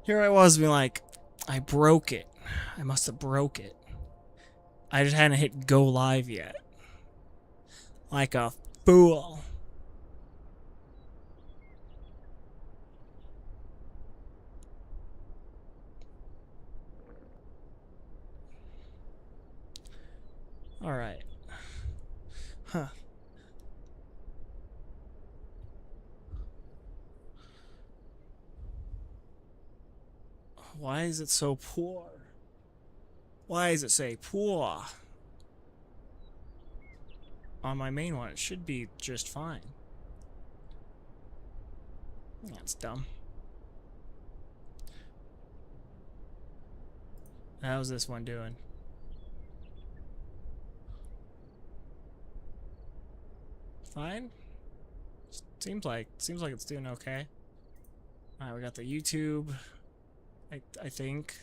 Here I was being like, I broke it. I must have broke it. I just hadn't hit go live yet. Like a fool. Alright. Huh. Why is it so poor? Why does it say poor? On my main one, it should be just fine. That's dumb. How's this one doing? Fine? Seems like it's doing okay. Alright, we got the YouTube. I think.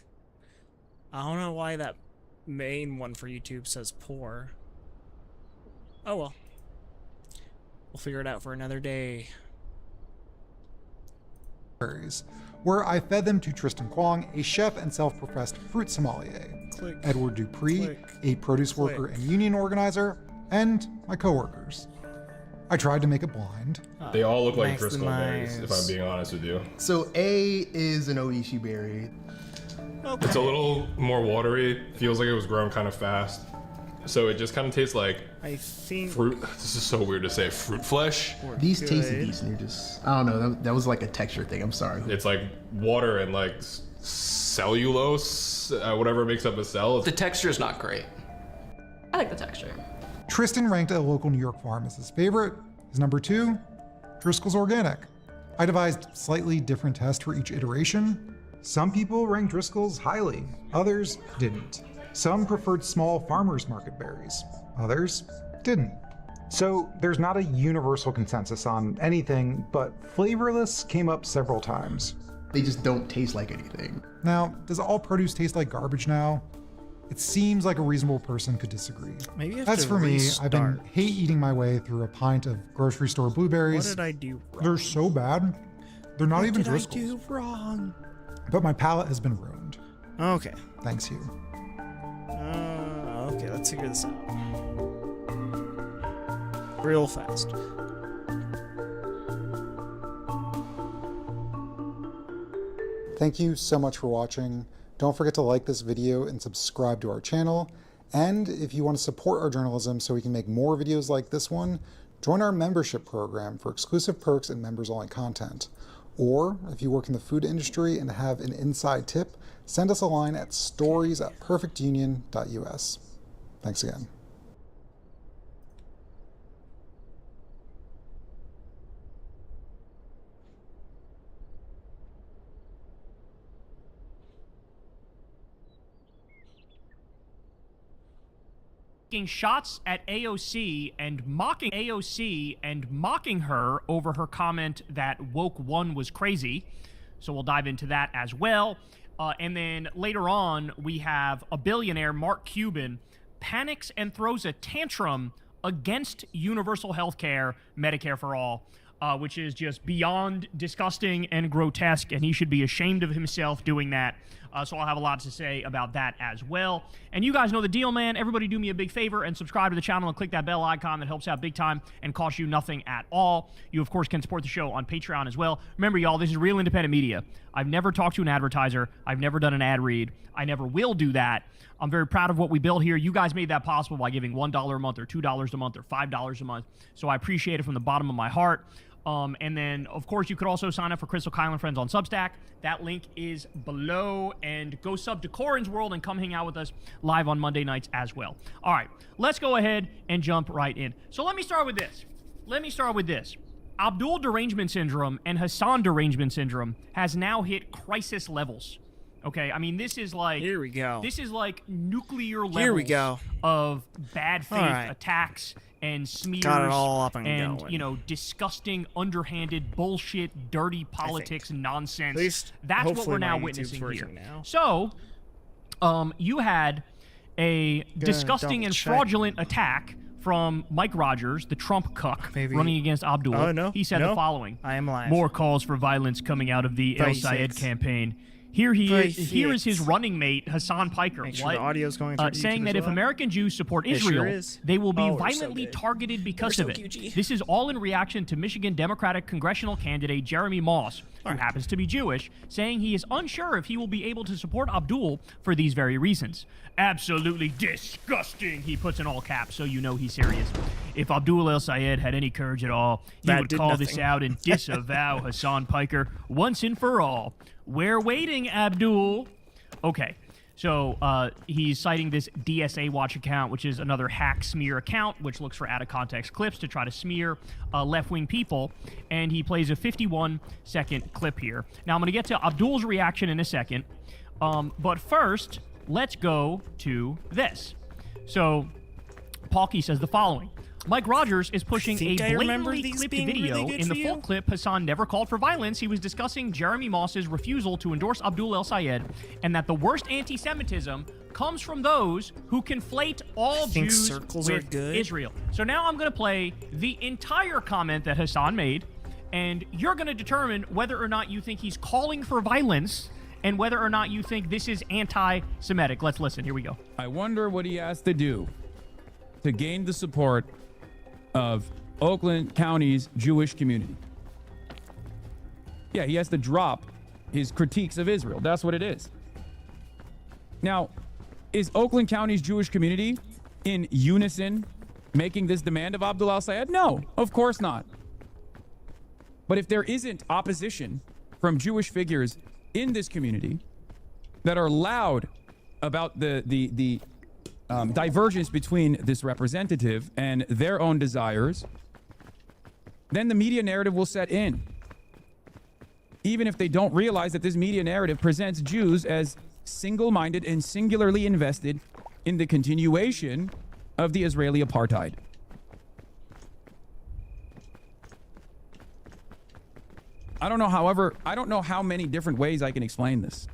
I don't know why that main one for YouTube says poor. Oh well. We'll figure it out for another day. Where I fed them to Tristan Kwong, a chef and self-professed fruit sommelier, Click. Edward Dupree, Click. a produce worker and union organizer, and my coworkers. I tried to make it blind. They all look like crystal berries, if I'm Maximize. being honest with you. So A is an Oishi berry. Okay. It's a little more watery. Feels like it was grown kind of fast. So it just kind of tastes like I think fruit. This is so weird to say. Fruit flesh. we're These good. tasted decent. They're just, I don't know. That was like a texture thing. I'm sorry. It's like water and like cellulose, whatever makes up a cell. The texture is not great. I like the texture. Tristan ranked a local New York farm as his favorite. His number 2, Driscoll's Organic. I devised slightly different tests for each iteration. Some people ranked Driscoll's highly, others didn't. Some preferred small farmers market berries, others didn't. So there's not a universal consensus on anything, but flavorless came up several times. They just don't taste like anything. Now, does all produce taste like garbage now? It seems like a reasonable person could disagree. Maybe you have As to for me, I've been restart. hate eating my way through a pint of grocery store What blueberries. did I do wrong? They're so bad. They're not even What did I Driscoll's. do wrong? But my palate has been ruined. Okay. Thanks, you. Okay, let's figure this out. Real fast. Thank you so much for watching. Don't forget to like this video and subscribe to our channel. And if you want to support our journalism so we can make more videos like this one, join our membership program for exclusive perks and members-only content. Or if you work in the food industry and have an inside tip, send us a line at stories@perfectunion.us. Thanks again. Taking shots at AOC and mocking her over her comment that woke one was crazy. So we'll dive into that as well. And then later on, we have a billionaire, Mark Cuban, panics and throws a tantrum against universal health care, Medicare for all, which is just beyond disgusting and grotesque, and he should be ashamed of himself doing that. So I'll have a lot to say about that as well. And you guys know the deal, man. Everybody do me a big favor and subscribe to the channel and click that bell icon. That helps out big time and costs you nothing at all. You, of course, can support the show on Patreon as well. Remember, y'all, this is real independent media. I've never talked to an advertiser. I've never done an ad read. I never will do that. I'm very proud of what we built here. You guys made that possible by giving $1 a month or $2 a month or $5 a month. So I appreciate it from the bottom of my heart. And then, of course, you could also sign up for Crystal Kyle and Friends on Substack. That link is below. And go sub to Corin's World and come hang out with us live on Monday nights as well. All right, let's go ahead and jump right in. So let me start with this. Abdul derangement syndrome and Hasan derangement syndrome has now hit crisis levels. Okay, I mean, this is like... Here we go. This is like nuclear levels Here we go. of bad faith All right. attacks and smears Got it all up and going. you know, disgusting, underhanded, bullshit, dirty politics nonsense. At least, That's what hopefully we're now my YouTube's witnessing here. working now. So, you had a disgusting and double-check. fraudulent attack from Mike Rogers, the Trump cuck, Maybe- running against Abdul. Oh, no. He said No. the following. I am live. More calls for violence coming out of the El Basics. Sayed campaign. Here Very here is his fit. running mate, Hasan Piker. Make sure the audio's going through saying YouTube that as if well. American Jews support It sure Israel, is. they will be Oh, we're so violently good. targeted because We're of so it. QG. This is all in reaction to Michigan Democratic congressional candidate Jeremy Moss, who happens to be Jewish, saying he is unsure if he will be able to support Abdul for these very reasons. Absolutely disgusting, he puts in all caps, so you know he's serious. If Abdul El-Sayed had any courage at all, he That would did call nothing. this out and disavow Hasan Piker once and for all. We're waiting, Abdul. Okay, so he's citing this DSA Watch account, which is another hack smear account, which looks for out-of-context clips to try to smear left-wing people, and he plays a 51-second clip here. Now, I'm going to get to Abdul's reaction in a second, but first, let's go to this. So, Palki says the following. Mike Rogers is pushing a think I remember blatantly these clipped being video. really good In for the full you. clip, Hasan never called for violence. He was discussing Jeremy Moss's refusal to endorse Abdul El-Sayed, and that the worst anti-Semitism comes from those who conflate all think Jews circles are with good. Israel. So now I'm going to play the entire comment that Hasan made, and you're going to determine whether or not you think he's calling for violence and whether or not you think this is anti-Semitic. Let's listen. Here we go. I wonder what he has to do to gain the support of Oakland County's Jewish community. Yeah, he has to drop his critiques of Israel. That's what it is. Now, is Oakland County's Jewish community in unison making this demand of Abdul El-Sayed? No, of course not. But if there isn't opposition from Jewish figures in this community that are loud about the divergence between this representative and their own desires, then the media narrative will set in. Even if they don't realize that this media narrative presents Jews as single-minded and singularly invested in the continuation of the Israeli apartheid. I don't know how many different ways I can explain this.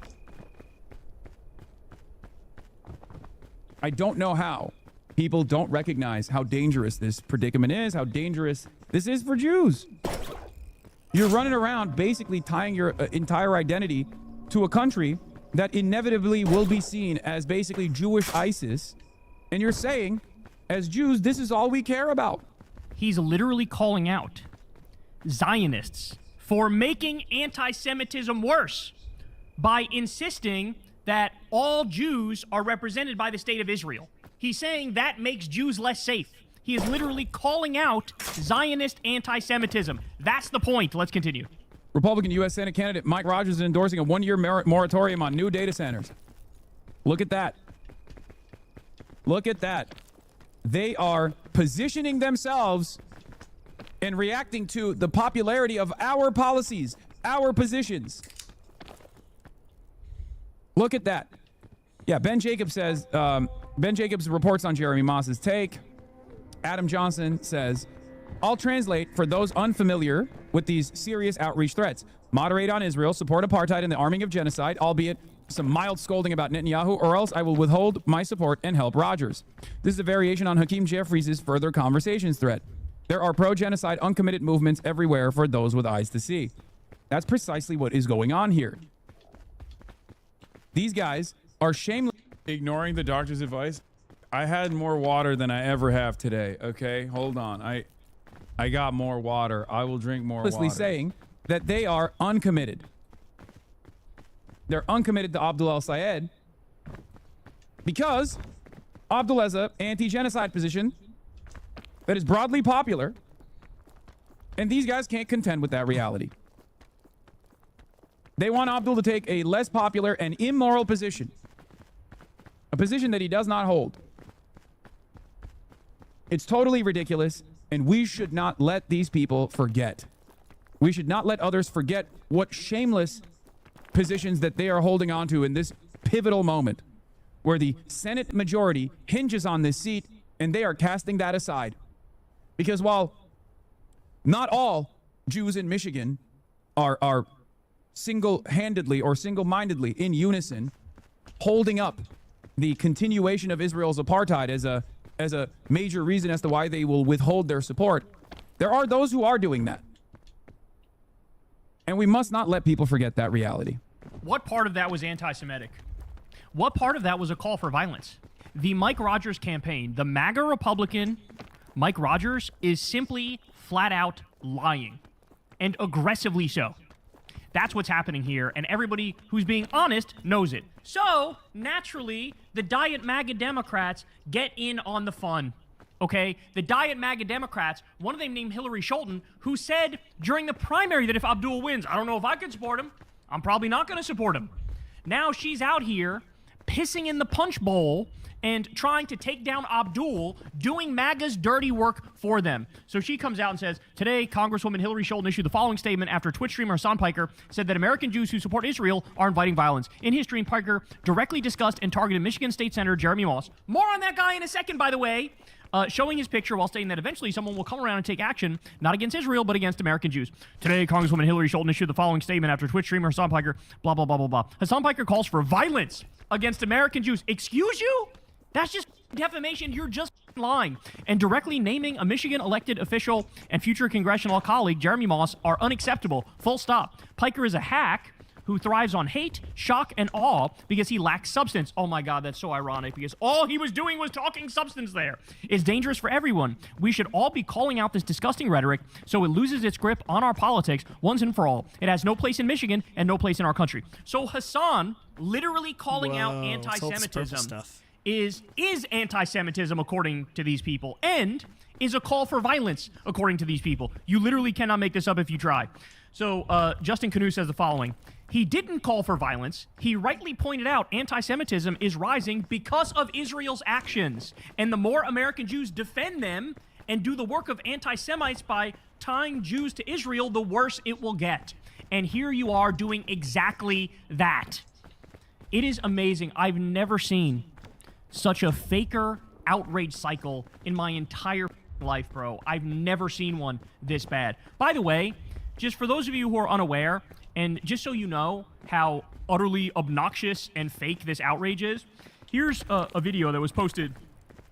I don't know how people don't recognize how dangerous this predicament is, how dangerous this is for Jews. You're running around basically tying your entire identity to a country that inevitably will be seen as basically Jewish ISIS, and you're saying, as Jews, this is all we care about. He's literally calling out Zionists for making anti-Semitism worse by insisting that all Jews are represented by the state of Israel. He's saying that makes Jews less safe. He is literally calling out Zionist anti-Semitism. That's the point. Let's continue. Republican U.S. Senate candidate Mike Rogers is endorsing a one-year moratorium on new data centers. Look at that. Look at that. They are positioning themselves and reacting to the popularity of our policies, our positions. Look at that. Yeah, Ben Jacobs says, Ben Jacobs reports on Jeremy Moss's take. Adam Johnson says, I'll translate for those unfamiliar with these serious outreach threats. Moderate on Israel, support apartheid and the arming of genocide, albeit some mild scolding about Netanyahu, or else I will withhold my support and help Rogers. This is a variation on Hakeem Jeffries' further conversations threat. There are pro-genocide uncommitted movements everywhere for those with eyes to see. That's precisely what is going on here. These guys are shamelessly ignoring the doctor's advice. I had more water than I ever have today. Okay, hold on. I got more water. I will drink more water. saying that they are uncommitted. They're uncommitted to Abdul El-Sayed because Abdul has an anti-genocide position that is broadly popular, and these guys can't contend with that reality. They want Abdul to take a less popular and immoral position, a position that he does not hold. It's totally ridiculous, and we should not let these people forget. We should not let others forget what shameless positions that they are holding on to in this pivotal moment, where the Senate majority hinges on this seat, and they are casting that aside. Because while not all Jews in Michigan are single-handedly or single-mindedly in unison holding up the continuation of Israel's apartheid as a major reason as to why they will withhold their support, there are those who are doing that. And we must not let people forget that reality. What part of that was anti-Semitic? What part of that was a call for violence? The Mike Rogers campaign, the MAGA Republican Mike Rogers, is simply flat out lying, and aggressively so. That's what's happening here, and everybody who's being honest knows it. So, naturally, the Diet MAGA Democrats get in on the fun. Okay, the Diet MAGA Democrats, one of them named Hillary Scholten, who said during the primary that if Abdul wins, I don't know if I could support him. I'm probably not going to support him. Now she's out here pissing in the punch bowl and trying to take down Abdul, doing MAGA's dirty work for them. So she comes out and says, today, Congresswoman Hillary Scholten issued the following statement after Twitch streamer Hasan Piker said that American Jews who support Israel are inviting violence. In his stream, Piker directly discussed and targeted Michigan State Senator Jeremy Moss. More on that guy in a second, by the way. Showing his picture while stating that eventually someone will come around and take action, not against Israel, but against American Jews. Today, Congresswoman Hillary Scholten issued the following statement after Twitch streamer Hasan Piker, blah, blah, blah, blah, blah. Hasan Piker calls for violence against American Jews. Excuse you? That's just defamation. You're just lying. And directly naming a Michigan elected official and future congressional colleague, Jeremy Moss, are unacceptable. Full stop. Piker is a hack who thrives on hate, shock, and awe because he lacks substance. Oh my God, that's so ironic because all he was doing was talking substance there. It's dangerous for everyone. We should all be calling out this disgusting rhetoric so it loses its grip on our politics once and for all. It has no place in Michigan and no place in our country. So Hasan literally calling out anti-Semitism is anti-Semitism according to these people, and is a call for violence according to these people. You literally cannot make this up if you try. So Justin Canoe says the following. He didn't call for violence. He rightly pointed out anti-Semitism is rising because of Israel's actions. And the more American Jews defend them and do the work of anti-Semites by tying Jews to Israel, the worse it will get. And here you are doing exactly that. It is amazing. I've never seen such a faker outrage cycle in my entire life, bro. I've never seen one this bad. By the way, just for those of you who are unaware, and just so you know how utterly obnoxious and fake this outrage is, here's a video that was posted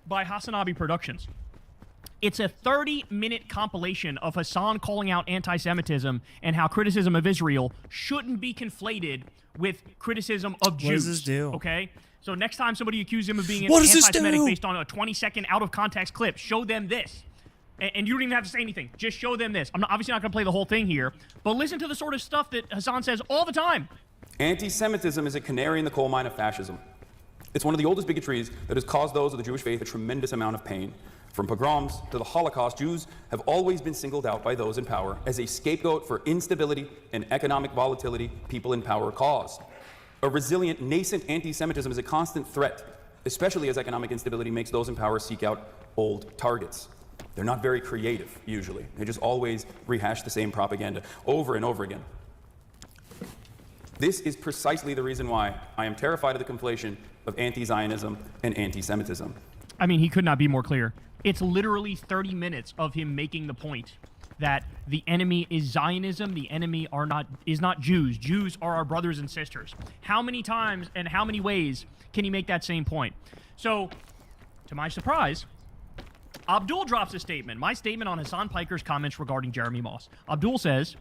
by Hasanabi Productions. It's a 30-minute compilation of Hasan calling out anti-Semitism and how criticism of Israel shouldn't be conflated with criticism of Jews. What does this do? Okay? So next time somebody accuses him of being anti-Semitic based on a 20-second out-of-context clip, show them this. And you don't even have to say anything. Just show them this. I'm obviously not going to play the whole thing here, but listen to the sort of stuff that Hasan says all the time. Anti-Semitism is a canary in the coal mine of fascism. It's one of the oldest bigotries that has caused those of the Jewish faith a tremendous amount of pain. From pogroms to the Holocaust, Jews have always been singled out by those in power as a scapegoat for instability and economic volatility people in power cause. A resilient, nascent anti-Semitism is a constant threat, especially as economic instability makes those in power seek out old targets. They're not very creative, usually. They just always rehash the same propaganda over and over again. This is precisely the reason why I am terrified of the conflation of anti-Zionism and anti-Semitism. I mean, he could not be more clear. It's literally 30 minutes of him making the point that the enemy is Zionism, the enemy is not Jews. Jews are our brothers and sisters. How many times and how many ways can he make that same point? So, to my surprise, Abdul drops a statement. My statement on Hasan Piker's comments regarding Jeremy Moss. Abdul says,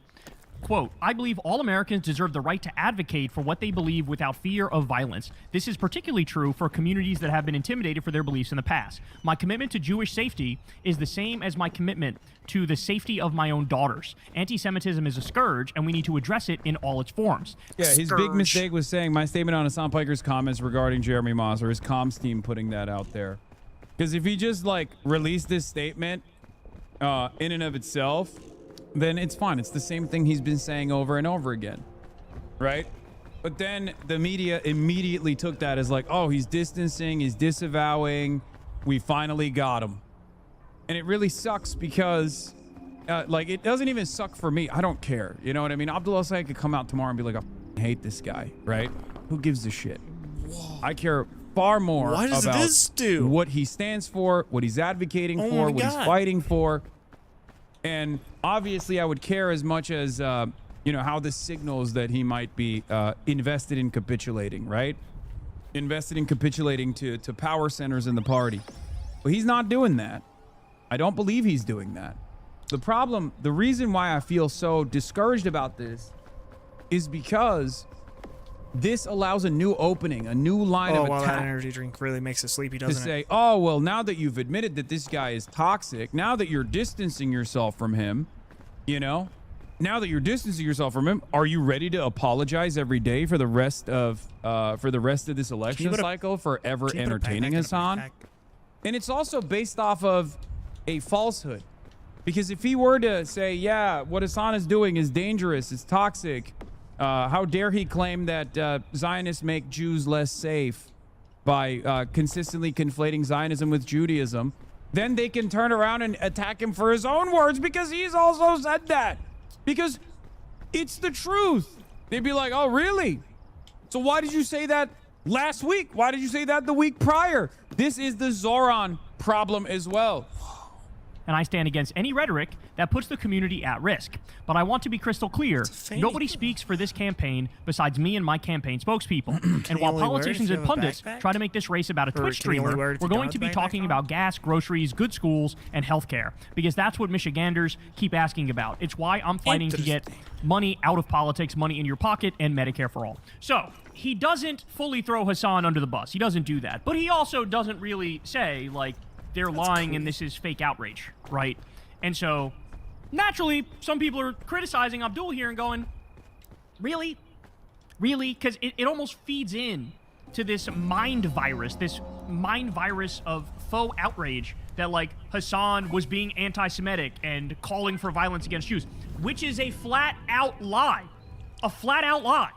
quote, I believe all Americans deserve the right to advocate for what they believe without fear of violence. This is particularly true for communities that have been intimidated for their beliefs in the past. My commitment to Jewish safety is the same as my commitment to the safety of my own daughters. Anti-Semitism is a scourge, and we need to address it in all its forms. Yeah, his big mistake was saying my statement on Hasan Piker's comments regarding Jeremy Moss, or his comms team putting that out there. Because if he just, like, released this statement in and of itself, then it's fine. It's the same thing he's been saying over and over again, right? But then the media immediately took that as like, oh, he's distancing, he's disavowing, we finally got him. And it really sucks because, like, it doesn't even suck for me. I don't care. You know what I mean? Abdullah Sayed could come out tomorrow and be like, I hate this guy, right? Who gives a shit? Whoa. I care far more about what he stands for, what he's advocating for, what he's fighting for. And obviously I would care as much as, you know, how this signals that he might be invested in capitulating, right? Invested in capitulating to power centers in the party. But he's not doing that. I don't believe he's doing that. The reason why I feel so discouraged about this is because this allows a new opening, a new line Oh, of well, that attack energy drink really makes it sleepy, to doesn't say, it? oh, well, now that you've admitted that this guy is toxic, now that you're distancing yourself from him, you know, now that you're distancing yourself from him, are you ready to apologize every day for the rest of this election cycle for ever entertaining Hasan? And it's also based off of a falsehood. Because if he were to say, yeah, what Hasan is doing is dangerous, it's toxic, how dare he claim that Zionists make Jews less safe by consistently conflating Zionism with Judaism, then they can turn around and attack him for his own words because he's also said that. Because it's the truth. They'd be like, oh, really? So why did you say that last week? Why did you say that the week prior? This is the Zoran problem as well. And I stand against any rhetoric that puts the community at risk. But I want to be crystal clear. Nobody speaks for this campaign besides me and my campaign spokespeople. And while politicians and pundits try to make this race about a Twitch streamer, we're going to be talking about gas, groceries, good schools, and healthcare. Because that's what Michiganders keep asking about. It's why I'm fighting to get money out of politics, money in your pocket, and Medicare for all. So, he doesn't fully throw Hasan under the bus. He doesn't do that. But he also doesn't really say, like, they're lying and this is fake outrage, right? And so, naturally, some people are criticizing Abdul here and going, really? Really? Because it almost feeds in to this mind virus of faux outrage that, like, Hasan was being anti-Semitic and calling for violence against Jews, which is a flat-out lie. A flat-out lie.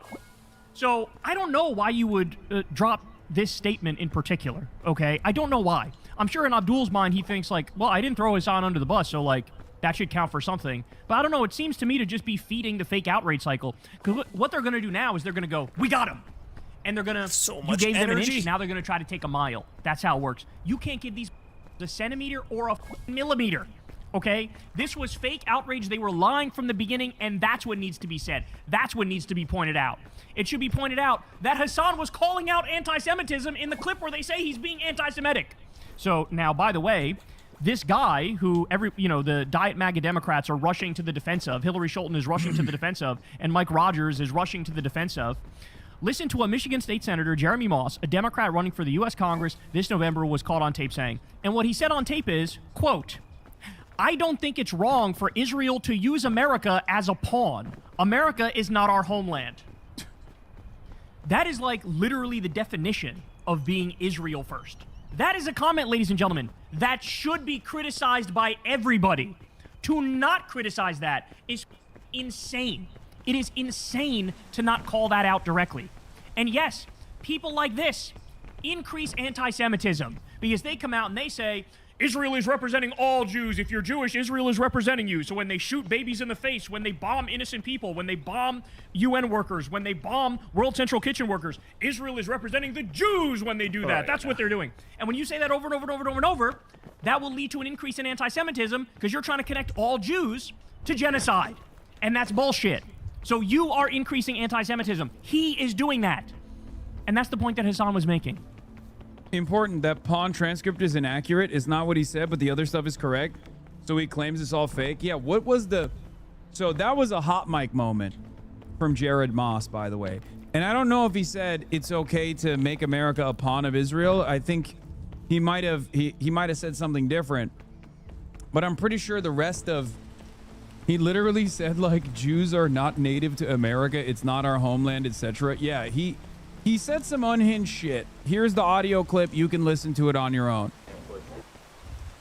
So, I don't know why you would drop this statement in particular, okay? I don't know why. I'm sure in Abdul's mind, he thinks, like, well, I didn't throw Hasan under the bus, so, like, that should count for something. But I don't know. It seems to me to just be feeding the fake outrage cycle. Because what they're going to do now is they're going to go, we got him. And they're going to, you gave them an inch, now they're going to try to take a mile. That's how it works. You can't give these a centimeter or a millimeter, okay? This was fake outrage. They were lying from the beginning, and that's what needs to be said. That's what needs to be pointed out. It should be pointed out that Hasan was calling out anti-Semitism in the clip where they say he's being anti-Semitic. So now, by the way, this guy who the Diet MAGA Democrats are rushing to the defense of, Hillary Scholten is rushing to the defense of, and Mike Rogers is rushing to the defense of. Listen to what Michigan State Senator Jeremy Moss, a Democrat running for the U.S. Congress this November, was caught on tape saying. And what he said on tape is, quote, I don't think it's wrong for Israel to use America as a pawn. America is not our homeland. That is like literally the definition of being Israel first. That is a comment, ladies and gentlemen, that should be criticized by everybody. To not criticize that is insane. It is insane to not call that out directly. And yes, people like this increase anti-Semitism because they come out and they say, Israel is representing all Jews. If you're Jewish, Israel is representing you. So when they shoot babies in the face, when they bomb innocent people, when they bomb UN workers, when they bomb World Central Kitchen workers, Israel is representing the Jews when they do that. That's what they're doing. And when you say that over and over and over and over and over, that will lead to an increase in anti-Semitism because you're trying to connect all Jews to genocide. And that's bullshit. So you are increasing anti-Semitism. He is doing that. And that's the point that Hasan was making. Important, that pawn transcript is inaccurate. It's not what he said, but the other stuff is correct. So he claims it's all fake. Yeah, what was the... So that was a hot mic moment from Jared Moss, by the way. And I don't know if he said it's okay to make America a pawn of Israel. I think he might have he might have said something different. But I'm pretty sure the rest of... He literally said, like, Jews are not native to America. It's not our homeland, etc. Yeah, he said some unhinged shit. Here's the audio clip. You can listen to it on your own.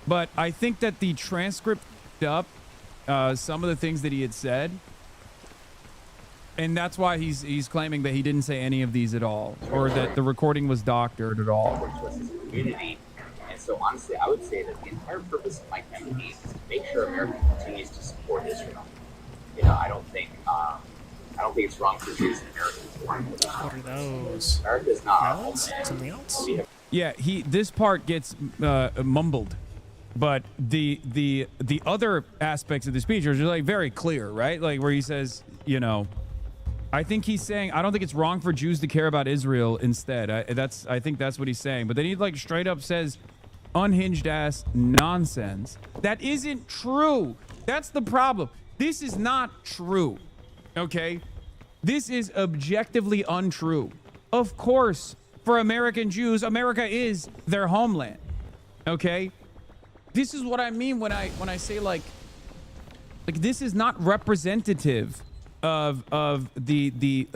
But I think that the transcript up some of the things that he had said. And that's why he's claiming that he didn't say any of these at all. Or that the recording was doctored at all. Community. And so honestly, I would say that the entire purpose of my campaign is to make sure America continues to support Israel. You know, I don't think it's wrong for Jews in America. What are those? America is not our homeland. Something else? Yeah, this part gets mumbled, but the other aspects of the speech are just like very clear, right? Like where he says, you know, I think he's saying I don't think it's wrong for Jews to care about Israel instead. I think that's what he's saying. But then he like straight up says unhinged ass nonsense. That isn't true. That's the problem. This is not true. Okay? This is objectively untrue. Of course, for American Jews, America is their homeland. Okay? This is what I mean when I say like this is not representative of the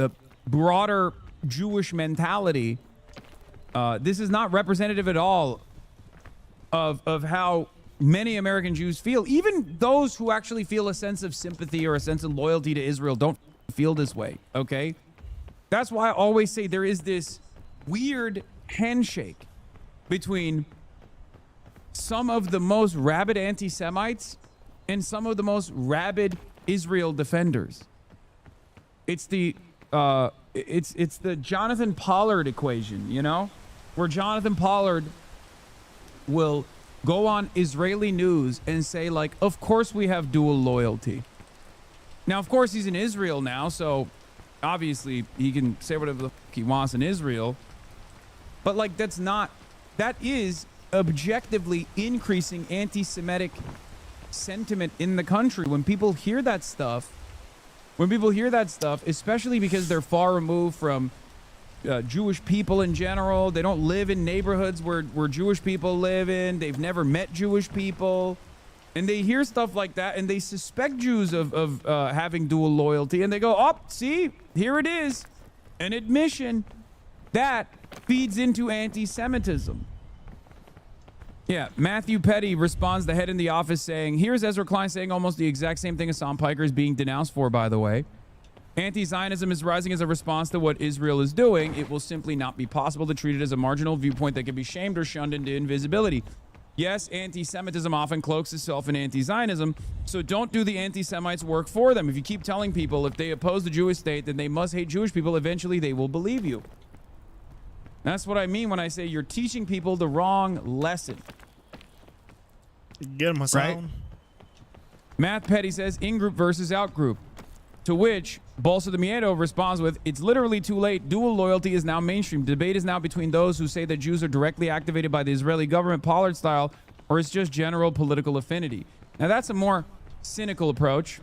broader Jewish mentality. This is not representative at all of how many American Jews feel. Even those who actually feel a sense of sympathy or a sense of loyalty to Israel don't feel this way, okay? That's why I always say there is this weird handshake between some of the most rabid anti-Semites and some of the most rabid Israel defenders. It's the it's the Jonathan Pollard equation, you know, where Jonathan Pollard will go on Israeli news and say like, of course we have dual loyalty. Now, of course, he's in Israel now, so obviously he can say whatever the fuck he wants in Israel. But like, that is objectively increasing anti-Semitic sentiment in the country. When people hear that stuff, especially because they're far removed from Jewish people in general, they don't live in neighborhoods where Jewish people live in, they've never met Jewish people, and they hear stuff like that and they suspect Jews of having dual loyalty, and they go, oh, see, here it is, an admission. That feeds into anti-Semitism. Yeah, Matthew Petty responds, the head in the office, saying, here's Ezra Klein saying almost the exact same thing Hasan Piker is being denounced for, by the way. Anti-Zionism is rising as a response to what Israel is doing. It will simply not be possible to treat it as a marginal viewpoint that can be shamed or shunned into invisibility. Yes, anti-Semitism often cloaks itself in anti-Zionism, so don't do the anti-Semites work for them. If you keep telling people if they oppose the Jewish state, then they must hate Jewish people, eventually they will believe you. That's what I mean when I say you're teaching people the wrong lesson. Get him, Hasan. Right? Matt Petty says, in-group versus out-group. To which Bolsa de Miedo responds with, it's literally too late. Dual loyalty is now mainstream. Debate is now between those who say that Jews are directly activated by the Israeli government, Pollard style, or it's just general political affinity. Now, that's a more cynical approach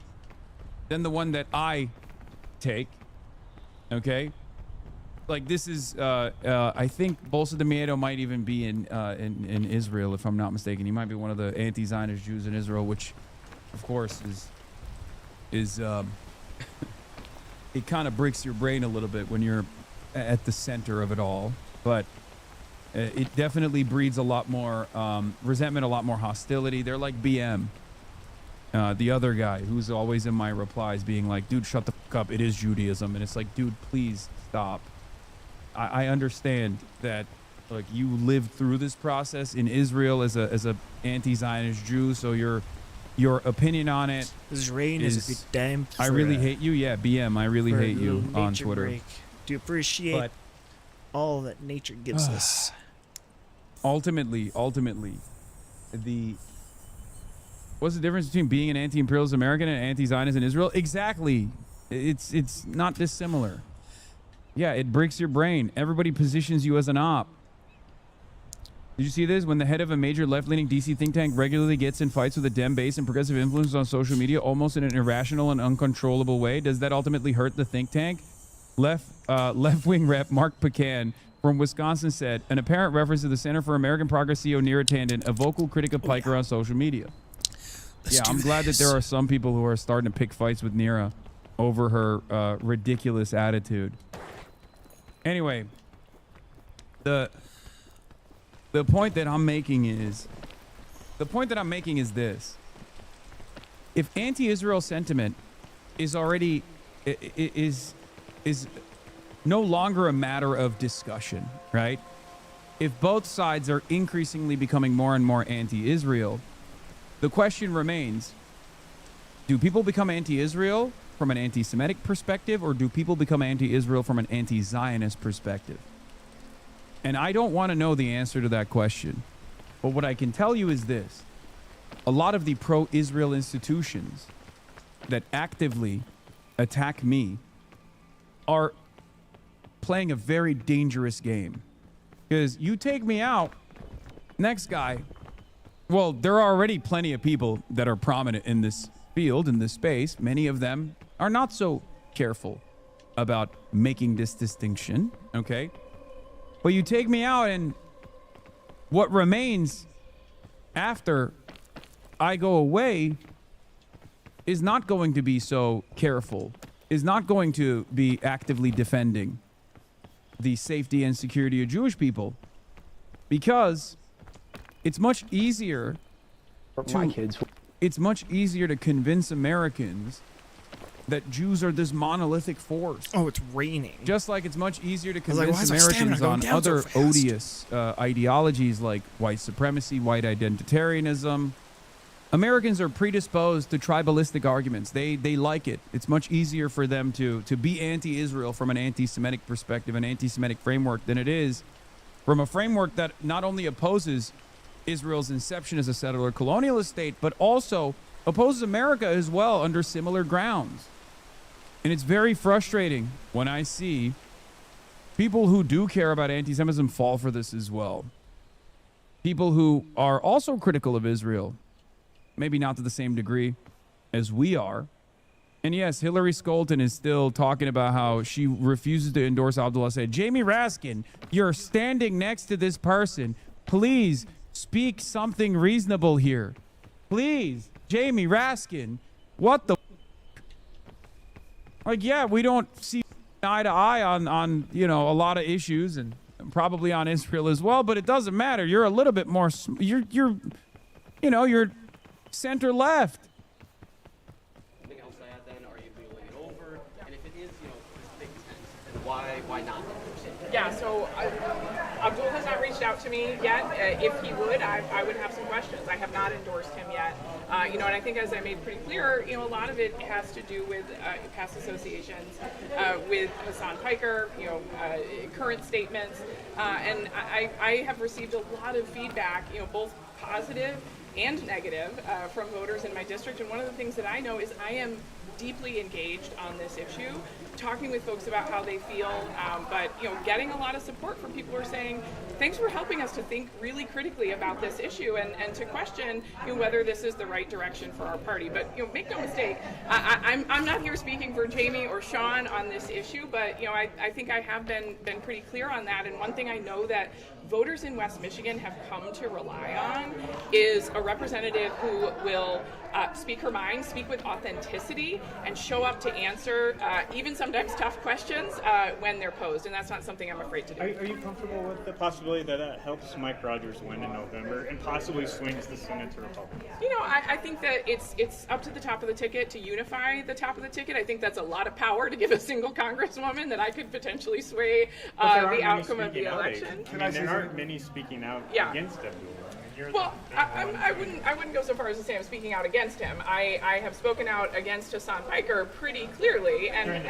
than the one that I take. Okay? Like, this is, I think Bolsa de Miedo might even be in Israel, if I'm not mistaken. He might be one of the anti-Zionist Jews in Israel, which, of course, is it kind of breaks your brain a little bit when you're at the center of it all. But it definitely breeds a lot more resentment, a lot more hostility. They're like BM, the other guy who's always in my replies being like, dude, shut the fuck up. It is Judaism. And it's like, dude, please stop. I understand that, like, you lived through this process in Israel as a anti-Zionist Jew, so your opinion on it This rain is a bit damp. I really hate you. Yeah, BM, I really hate you on Twitter. Break. Do you appreciate all that nature gives us? Ultimately, what's the difference between being an anti-imperialist American and anti-Zionist in Israel? Exactly. It's not dissimilar. Yeah, it breaks your brain. Everybody positions you as an op. Did you see this? When the head of a major left-leaning DC think tank regularly gets in fights with a Dem base and progressive influences on social media almost in an irrational and uncontrollable way, does that ultimately hurt the think tank? Left-wing rep Mark Pecan from Wisconsin said, an apparent reference to the Center for American Progress CEO Neera Tanden, a vocal critic of Piker on social media. I'm glad that there are some people who are starting to pick fights with Neera over her ridiculous attitude. Anyway, the point that I'm making is this. If anti-Israel sentiment is already is no longer a matter of discussion, right? If both sides are increasingly becoming more and more anti-Israel, the question remains, do people become anti-Israel from an anti-Semitic perspective, or do people become anti-Israel from an anti-Zionist perspective? And I don't want to know the answer to that question. But what I can tell you is this. A lot of the pro-Israel institutions that actively attack me are playing a very dangerous game. Because you take me out, next guy, well, there are already plenty of people that are prominent in this field, in this space. Many of them are not so careful about making this distinction, okay? But you take me out, and what remains after I go away is not going to be so careful, is not going to be actively defending the safety and security of Jewish people, because it's much easier it's much easier to convince Americans that Jews are this monolithic force. Oh, it's raining. Just like it's much easier to like, convince why is our stamina Americans going on down so other fast? odious ideologies like white supremacy, white identitarianism. Americans are predisposed to tribalistic arguments. They like it. It's much easier for them to be anti-Israel from an anti-Semitic perspective, an anti-Semitic framework, than it is from a framework that not only opposes Israel's inception as a settler colonialist state, but also opposes America as well under similar grounds. And it's very frustrating when I see people who do care about anti-Semitism fall for this as well. People who are also critical of Israel, maybe not to the same degree as we are. And yes, Hillary Skolton is still talking about how she refuses to endorse Abdullah Sayed. Jamie Raskin, you're standing next to this person. Please speak something reasonable here. Please, Jamie Raskin, what the like, yeah, we don't see eye to eye on you know, a lot of issues, and probably on Israel as well, but it doesn't matter. You're a little bit more you're you know, you're center left. Anything else to add then? Are you ruling it over? And if it is, you know, this big sense, then why not? Yeah, so Abdul has not reached out to me yet. If he would, I would have some questions. I have not endorsed him yet. You know, and I think as I made pretty clear, you know, a lot of it has to do with past associations with Hasan Piker, you know, current statements. And I have received a lot of feedback, you know, both positive and negative from voters in my district. And one of the things that I know is I am deeply engaged on this issue, talking with folks about how they feel, but you know, getting a lot of support from people who are saying, thanks for helping us to think really critically about this issue and to question, you know, whether this is the right direction for our party. But you know, make no mistake, I'm not here speaking for Jamie or Sean on this issue, but you know, I think I have been pretty clear on that. And one thing I know that voters in West Michigan have come to rely on is a representative who will speak her mind, speak with authenticity, and show up to answer even sometimes tough questions when they're posed. And that's not something I'm afraid to do. Are you comfortable with the possibility that helps Mike Rogers win in November and possibly swings the Senate to Republicans? You know, I think that it's up to the top of the ticket to unify the top of the ticket. I think that's a lot of power to give a single congresswoman that I could potentially sway the outcome of the election. There aren't many speaking out against Abdullah. Well, I wouldn't go so far as to say I'm speaking out against him. I have spoken out against Hasan Piker pretty clearly, and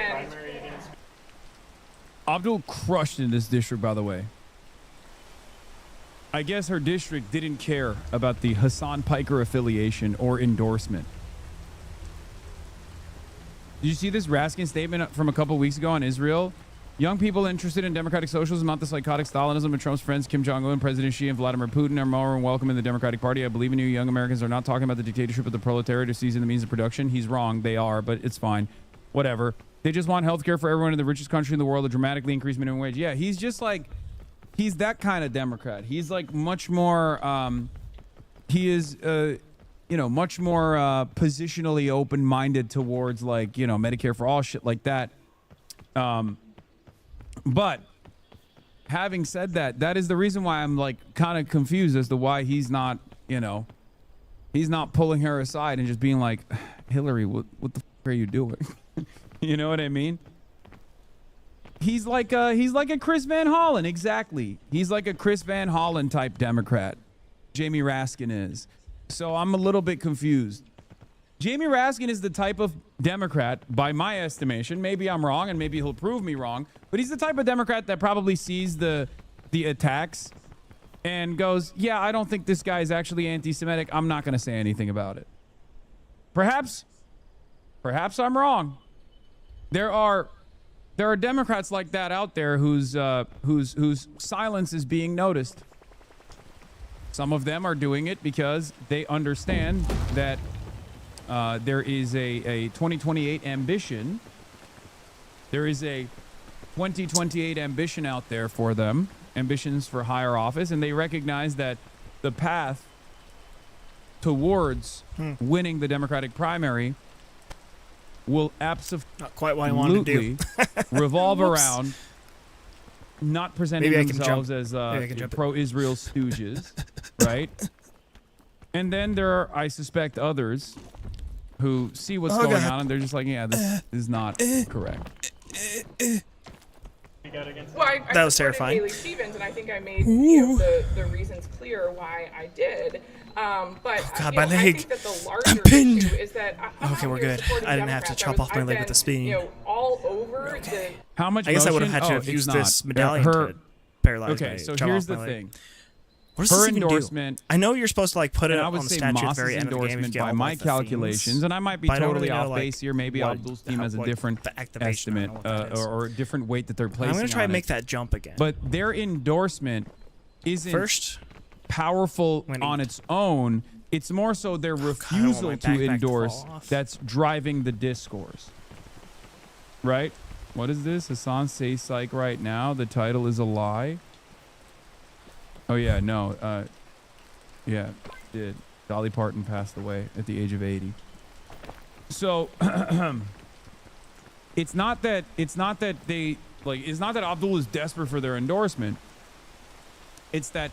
Abdul crushed in this district, by the way. I guess her district didn't care about the Hasan Piker affiliation or endorsement. Did you see this Raskin statement from a couple weeks ago on Israel? Young people interested in democratic socialism, not the psychotic Stalinism of Trump's friends Kim Jong-un, President Xi, and Vladimir Putin, are more welcome in the Democratic Party. I believe in you. Young Americans are not talking about the dictatorship of the proletariat or seizing the means of production. He's wrong. They are, but it's fine. Whatever. They just want health care for everyone in the richest country in the world, a dramatically increased minimum wage. Yeah, he's just like, he's that kind of Democrat. He's like much more, he is, you know, much more positionally open-minded towards, like, you know, Medicare for all, shit like that. But having said that, that is the reason why I'm like kind of confused as to why he's not, you know, he's not pulling her aside and just being like, Hillary, what the f are you doing? You know what I mean? He's like a Chris Van Hollen. Exactly. He's like a Chris Van Hollen type Democrat. Jamie Raskin is. So I'm a little bit confused. Jamie Raskin is the type of Democrat, by my estimation, maybe I'm wrong and maybe he'll prove me wrong, but he's the type of Democrat that probably sees the attacks and goes, yeah, I don't think this guy is actually anti-Semitic. I'm not going to say anything about it. Perhaps I'm wrong. There are Democrats like that out there whose silence is being noticed. Some of them are doing it because they understand that there is a 2028 ambition There is a 2028 ambition out there for them, ambitions for higher office, and they recognize that the path towards winning the Democratic primary will not quite what I wanted to do. revolve around not presenting themselves as jump pro-Israel stooges, right? And then there are, I suspect, others who see what's going on and they're just like, yeah, this is not correct. Well, I that was supported terrifying. Haley Stevens, and I think I made the reasons clear why I did. But God, I think that the larger issue is that okay, we're good. I didn't have to chop off my leg with the spoon. All over the. How much? I guess I would have had to have used this medallion to paralyze Okay, my so chop here's off the my thing. leg. What does Her this even endorsement. do? I know you're supposed to like put it I up would on the say statue at the Moss's very end of the game. If endorsement you get by all my like the calculations, themes, and I might be but I don't totally really know, off like, base here. Maybe what- Abdul's team has a what different the activation, I estimate don't know what that is. or a different weight that they're placing. I'm gonna try on and make it. that jump again. But their endorsement isn't First, powerful on its own. It's more so their refusal my to backpack to endorse fall off. that's driving the discourse. Right? What is this? Hasan say psych right now. The title is a lie. Oh yeah, no. Yeah, did. Dolly Parton passed away at the age of 80. So it's not that Abdul is desperate for their endorsement. It's that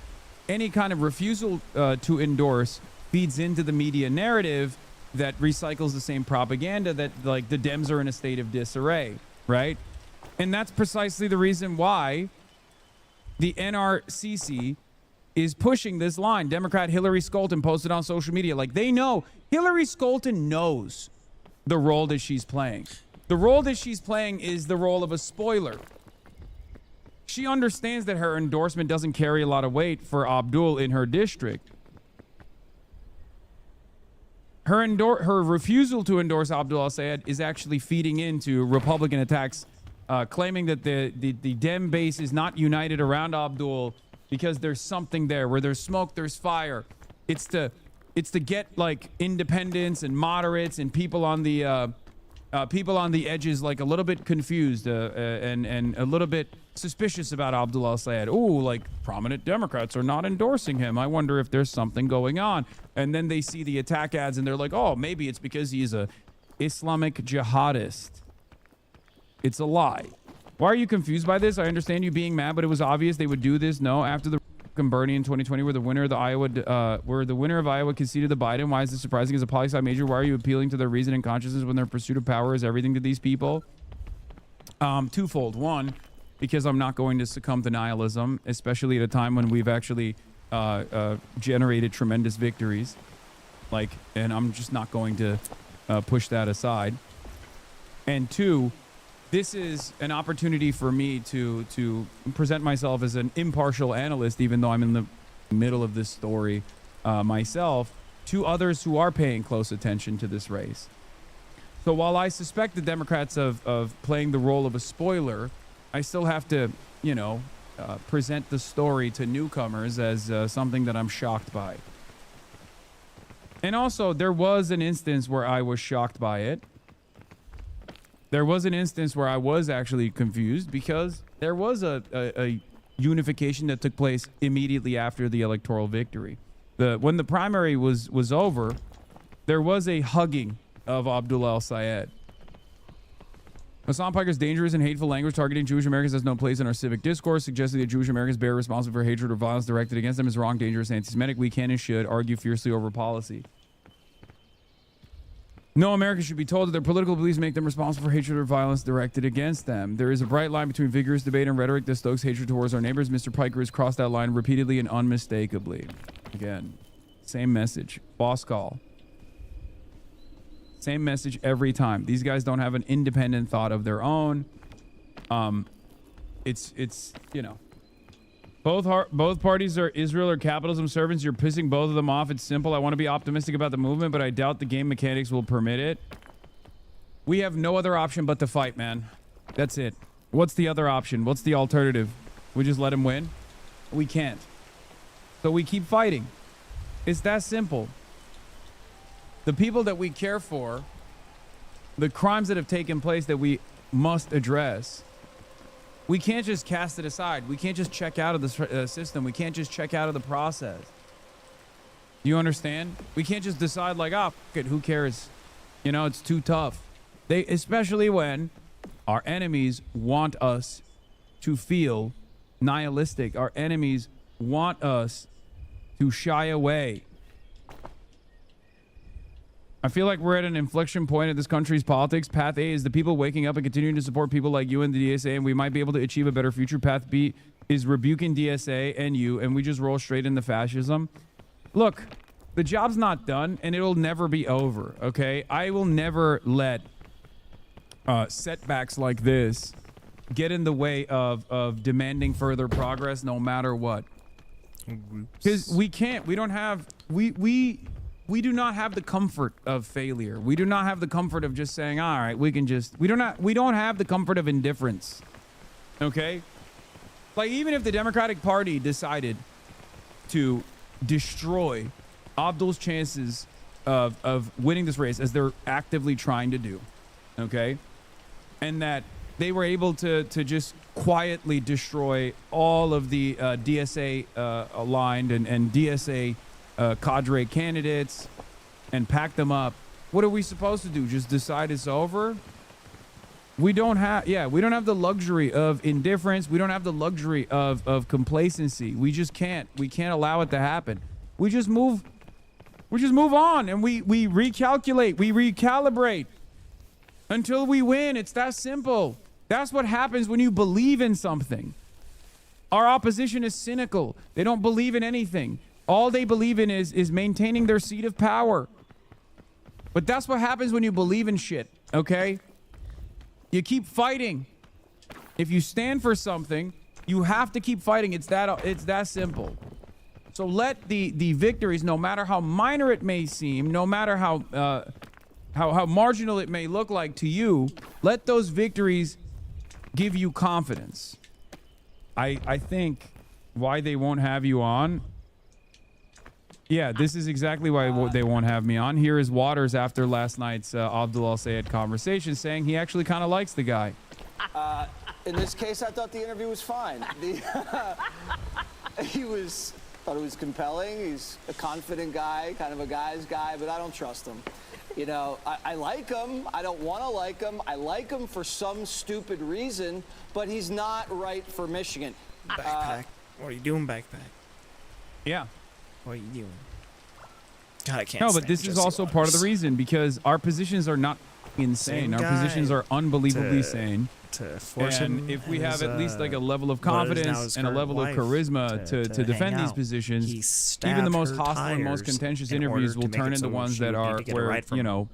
any kind of refusal to endorse feeds into the media narrative that recycles the same propaganda that like the Dems are in a state of disarray, right? And that's precisely the reason why the NRCC is pushing this line. Democrat Hillary Skolton posted on social media, like they know, Hillary Skolton knows the role that she's playing. The role that she's playing is the role of a spoiler. She understands that her endorsement doesn't carry a lot of weight for Abdul in her district. Her refusal to endorse Abdul al-Sayed is actually feeding into Republican attacks, claiming that the Dem base is not united around Abdul because there's something there. Where there's smoke, there's fire. It's to get like independents and moderates and people on the edges like a little bit confused and a little bit suspicious about Abdul al-Sayed. Oh, like prominent Democrats are not endorsing him. I wonder if there's something going on. And then they see the attack ads and they're like, oh, maybe it's because he's a Islamic jihadist. It's a lie. Why are you confused by this? I understand you being mad, but it was obvious they would do this. No, after the Bernie in 2020, where the winner of Iowa conceded to Biden. Why is this surprising? As a poli-sci major, why are you appealing to their reason and consciousness when their pursuit of power is everything to these people? Twofold. One, because I'm not going to succumb to nihilism, especially at a time when we've actually generated tremendous victories. And I'm just not going to push that aside. And two, this is an opportunity for me to present myself as an impartial analyst, even though I'm in the middle of this story myself, to others who are paying close attention to this race. So while I suspect the Democrats of playing the role of a spoiler, I still have to, present the story to newcomers as something that I'm shocked by. And also, there was an instance where I was shocked by it. There was an instance where I was actually confused because there was a unification that took place immediately after the electoral victory. When the primary was over, there was a hugging of Abdul al-Sayed. Hasan Piker's dangerous and hateful language targeting Jewish Americans has no place in our civic discourse. Suggesting that Jewish Americans bear responsibility for hatred or violence directed against them is wrong, dangerous, and anti-Semitic. We can and should argue fiercely over policy. No American should be told that their political beliefs make them responsible for hatred or violence directed against them. There is a bright line between vigorous debate and rhetoric that stokes hatred towards our neighbors. Mr. Piker has crossed that line repeatedly and unmistakably. Again, same message. Boss call. Same message every time. These guys don't have an independent thought of their own. It's both parties are Israel or capitalism servants. You're pissing both of them off. It's simple. I want to be optimistic about the movement, but I doubt the game mechanics will permit it. We have no other option but to fight, man. That's it. What's the other option? What's the alternative? We just let him win? We can't. So we keep fighting. It's that simple. The people that we care for, the crimes that have taken place that we must address. We can't just cast it aside. We can't just check out of the system. We can't just check out of the process. You understand? We can't just decide like, oh, who cares? You know, it's too tough. Especially when our enemies want us to feel nihilistic. Our enemies want us to shy away. I feel like we're at an inflection point in this country's politics. Path A is the people waking up and continuing to support people like you and the DSA, and we might be able to achieve a better future. Path B is rebuking DSA and you, and we just roll straight into fascism. Look, the job's not done, and it'll never be over, okay? I will never let setbacks like this get in the way of demanding further progress no matter what. Because we can't. We don't have... We do not have the comfort of failure. We do not have the comfort of just saying, all right, we can just... We don't have the comfort of indifference, okay? Like, even if the Democratic Party decided to destroy Abdul's chances of winning this race, as they're actively trying to do, okay? And that they were able to just quietly destroy all of the DSA aligned and DSA cadre candidates and pack them up. What are we supposed to do? Just decide it's over? We don't have the luxury of indifference. We don't have the luxury of complacency. We just can't. We can't allow it to happen. We just move on, and we recalculate, we recalibrate until we win. It's that simple. That's what happens when you believe in something. Our opposition is cynical. They don't believe in anything. All they believe in is maintaining their seat of power. But that's what happens when you believe in shit, okay? You keep fighting. If you stand for something, you have to keep fighting. It's that simple. So let the victories, no matter how minor it may seem, no matter how marginal it may look like to you, let those victories give you confidence. I think why they won't have you on. Yeah, this is exactly why they won't have me on. Here is Waters after last night's Abdul Al-Sayed conversation, saying he actually kind of likes the guy. In this case, I thought the interview was fine. Thought it was compelling. He's a confident guy, kind of a guy's guy, but I don't trust him. You know, I like him. I don't want to like him. I like him for some stupid reason, but he's not right for Michigan. Backpack. What are you doing, backpack? Yeah. What are you doing? God, I can't. No, but this is also part of the reason, because our positions are not insane. Our positions are unbelievably sane. To force and if we have at least like a level of confidence and a level of charisma to defend these positions, even the most hostile and most contentious interviews will turn into ones that are where, you know,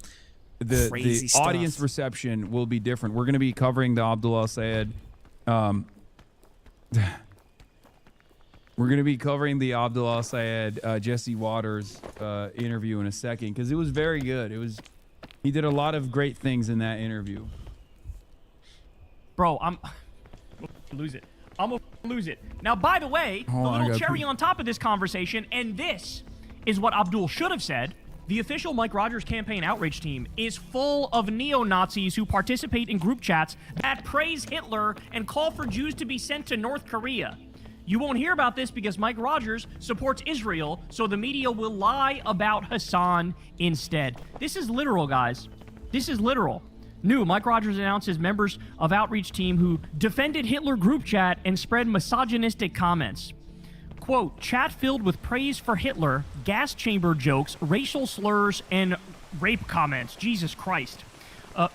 the audience reception will be different. We're going to be covering the Abdul Al-Sayed we're going to be covering the Abdul Al-Sayed Jesse Waters interview in a second, because it was very good. He did a lot of great things in that interview. Bro, I'm gonna lose it. Now, by the way, the little cherry on top of this conversation, and this is what Abdul should have said. The official Mike Rogers campaign outreach team is full of neo-Nazis who participate in group chats that praise Hitler and call for Jews to be sent to North Korea. You won't hear about this because Mike Rogers supports Israel, so the media will lie about Hasan instead. This is literal, guys. This is literal. New, Mike Rogers announces members of outreach team who defended Hitler group chat and spread misogynistic comments. Quote, chat filled with praise for Hitler, gas chamber jokes, racial slurs, and rape comments. Jesus Christ.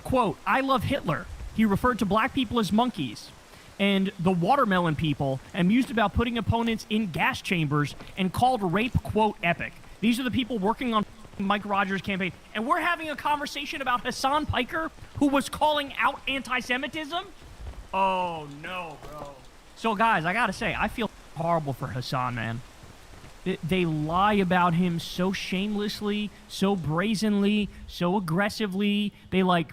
Quote, I love Hitler. He referred to black people as monkeys. And the watermelon people, and mused about putting opponents in gas chambers and called rape, quote, epic. These are the people working on Mike Rogers' campaign. And we're having a conversation about Hasan Piker, who was calling out anti-Semitism? Oh, no, bro. So, guys, I gotta say, I feel horrible for Hasan, man. They lie about him so shamelessly, so brazenly, so aggressively. They, like,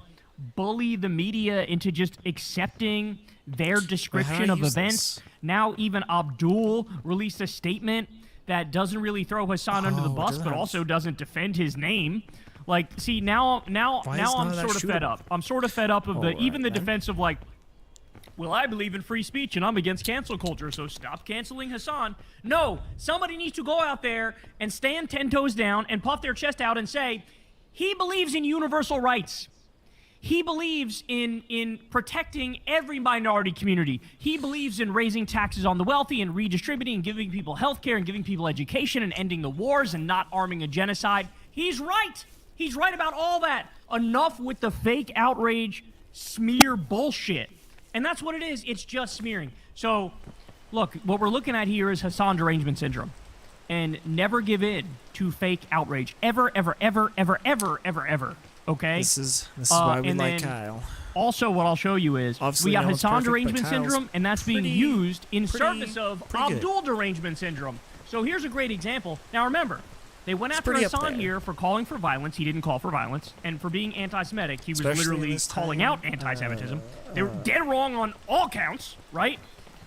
bully the media into just accepting their description of events. Now even Abdul released a statement that doesn't really throw Hasan under the bus, but also doesn't defend his name. Like, see, now Why is I'm none of that sort of fed shootable? up. I'm sort of fed up of All even right, the then. defense of like, well, I believe in free speech and I'm against cancel culture, so stop canceling Hasan. No, somebody needs to go out there and stand 10 toes down and puff their chest out and say, he believes in universal rights. He believes in protecting every minority community. He believes in raising taxes on the wealthy and redistributing and giving people health care and giving people education and ending the wars and not arming a genocide. He's right. He's right about all that. Enough with the fake outrage, smear bullshit. And that's what it is. It's just smearing. So, look, what we're looking at here is Hasan derangement syndrome. And never give in to fake outrage. Ever, ever, ever, ever, ever, ever, ever. Okay? This is why we and like then Kyle. Also, what I'll show you is Obviously, we got no one's Hasan perfect, but derangement Kyle's syndrome, and that's being used in service of pretty good. Abdul derangement syndrome. So here's a great example. Now remember, they went after pretty up Hasan there. here for calling for violence. He didn't call for violence. And for being anti-Semitic, he was Especially in literally this calling time, out anti-Semitism. They were dead wrong on all counts, right?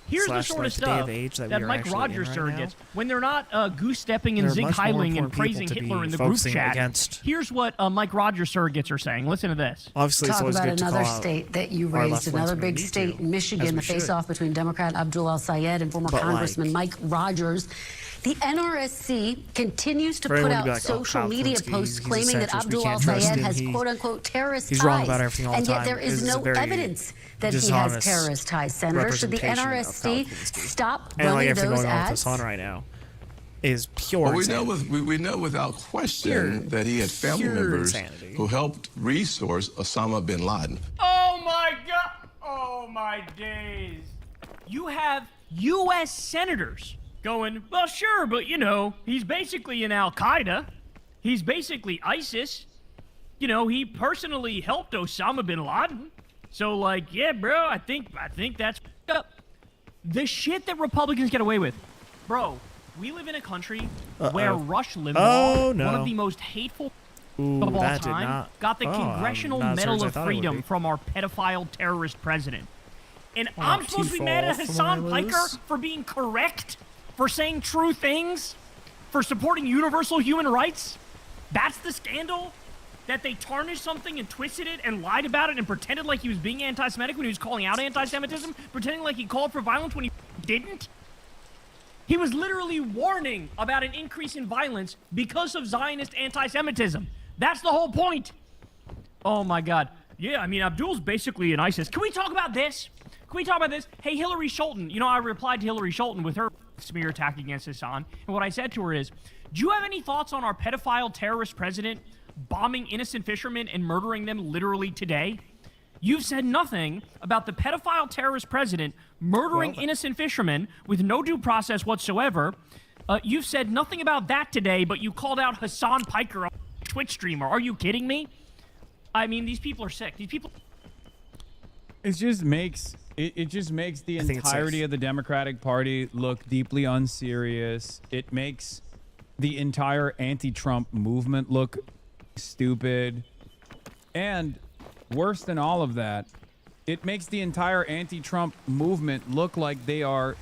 Here's the Slash, sort like, of the day stuff of age that that we are Mike actually in Rogers right surrogates, now. when they're not goose-stepping and There are zig much more heiling and important praising people to Hitler be in the group focusing chat. against. Here's what Mike Rogers surrogates are saying. Listen to this. Obviously, it's Talk always about good to another call out state that you our raised, left wings another when we big need state, to, Michigan, as the we should. face-off between Democrat Abdul El-Sayed and former But, Congressman like, Mike Rogers. The NRSC continues to For put anyone to out be like, oh, social Kyle media Kulinski, posts he's a claiming that centrist, we Abdul can't trust El-Sayed him, has he- quote-unquote terrorist he's ties. wrong about everything all and the yet time. there is This is a no very evidence that he has dishonest terrorist ties. Senator, should the representation of NRSC Kyle Kulinski. stop And like running everything those going on with ads? Hasan right now is pure Well, we know, insanity. we know without question Pure- that he had family pure members insanity. who helped resource Osama bin Laden. Oh my God! Oh my days! You have U.S. senators going, well, sure, but you know, he's basically in Al Qaeda. He's basically ISIS. You know, he personally helped Osama bin Laden. So, like, yeah, bro, I think that's up. The shit that Republicans get away with, bro. We live in a country where Rush Limbaugh, one of the most hateful Ooh, of all that did time, not- got the oh, I'm Congressional not as hurt Medal as I of thought it would Freedom be. from our pedophile terrorist president. And Well, I'm not supposed too to be mad at far from Hasan where I Piker was. for being correct, for saying true things, for supporting universal human rights? That's the scandal? That they tarnished something and twisted it and lied about it and pretended like he was being anti-Semitic when he was calling out anti-Semitism? Pretending like he called for violence when he didn't? He was literally warning about an increase in violence because of Zionist anti-Semitism. That's the whole point. Oh my God. Yeah, I mean, Abdul's basically an ISIS. Can we talk about this? Can we talk about this? Hey, Hillary Schulten. You know, I replied to Hillary Schulten with her smear attack against Hasan. And what I said to her is, do you have any thoughts on our pedophile terrorist president bombing innocent fishermen and murdering them literally today? You've said nothing about the pedophile terrorist president murdering innocent fishermen with no due process whatsoever. You've said nothing about that today, but you called out Hasan Piker, a Twitch streamer. Are you kidding me? I mean, these people are sick. These people... It just makes the I think it's entirety safe. of the Democratic Party look deeply unserious. It makes the entire anti-Trump movement look stupid. And worse than all of that, it makes the entire anti-Trump movement look like they are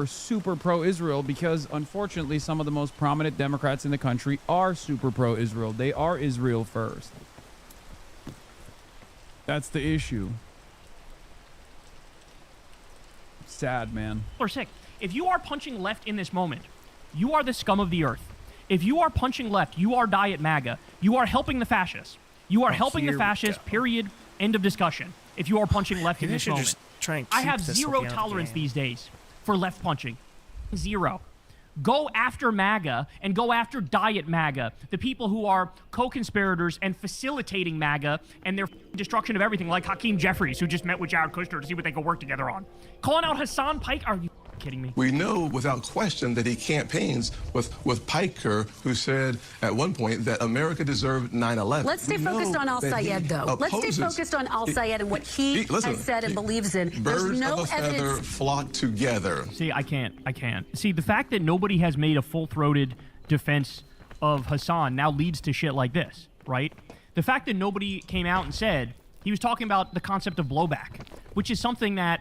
super pro-Israel, because unfortunately some of the most prominent Democrats in the country are super pro-Israel. They are Israel first. That's the issue. Sad, man. are sick. If you are punching left in this moment, you are the scum of the earth. If you are punching left, you are Diet MAGA. You are helping the fascists. You are helping the here we fascists, go. period. End of discussion. If you are punching left in Maybe I this should moment. just try and I keep have this zero till the end of the tolerance game. these days for left punching. Zero. Go after MAGA and go after Diet MAGA, the people who are co-conspirators and facilitating MAGA and their destruction of everything, like Hakeem Jeffries, who just met with Jared Kushner to see what they could work together on. Calling out Hasan Piker? Are you kidding me? We know without question that he campaigns with Piker, who said at one point that America deserved 9/11. Let's stay We focused know on that he Al-Sayed, though. Let's stay opposes- focused on Al-Sayed and what he listen, has said and believes in. There's Birds no of a feather evidence. flock together. See, I can't. See, the fact that nobody has made a full-throated defense of Hasan now leads to shit like this, right? The fact that nobody came out and said, he was talking about the concept of blowback, which is something that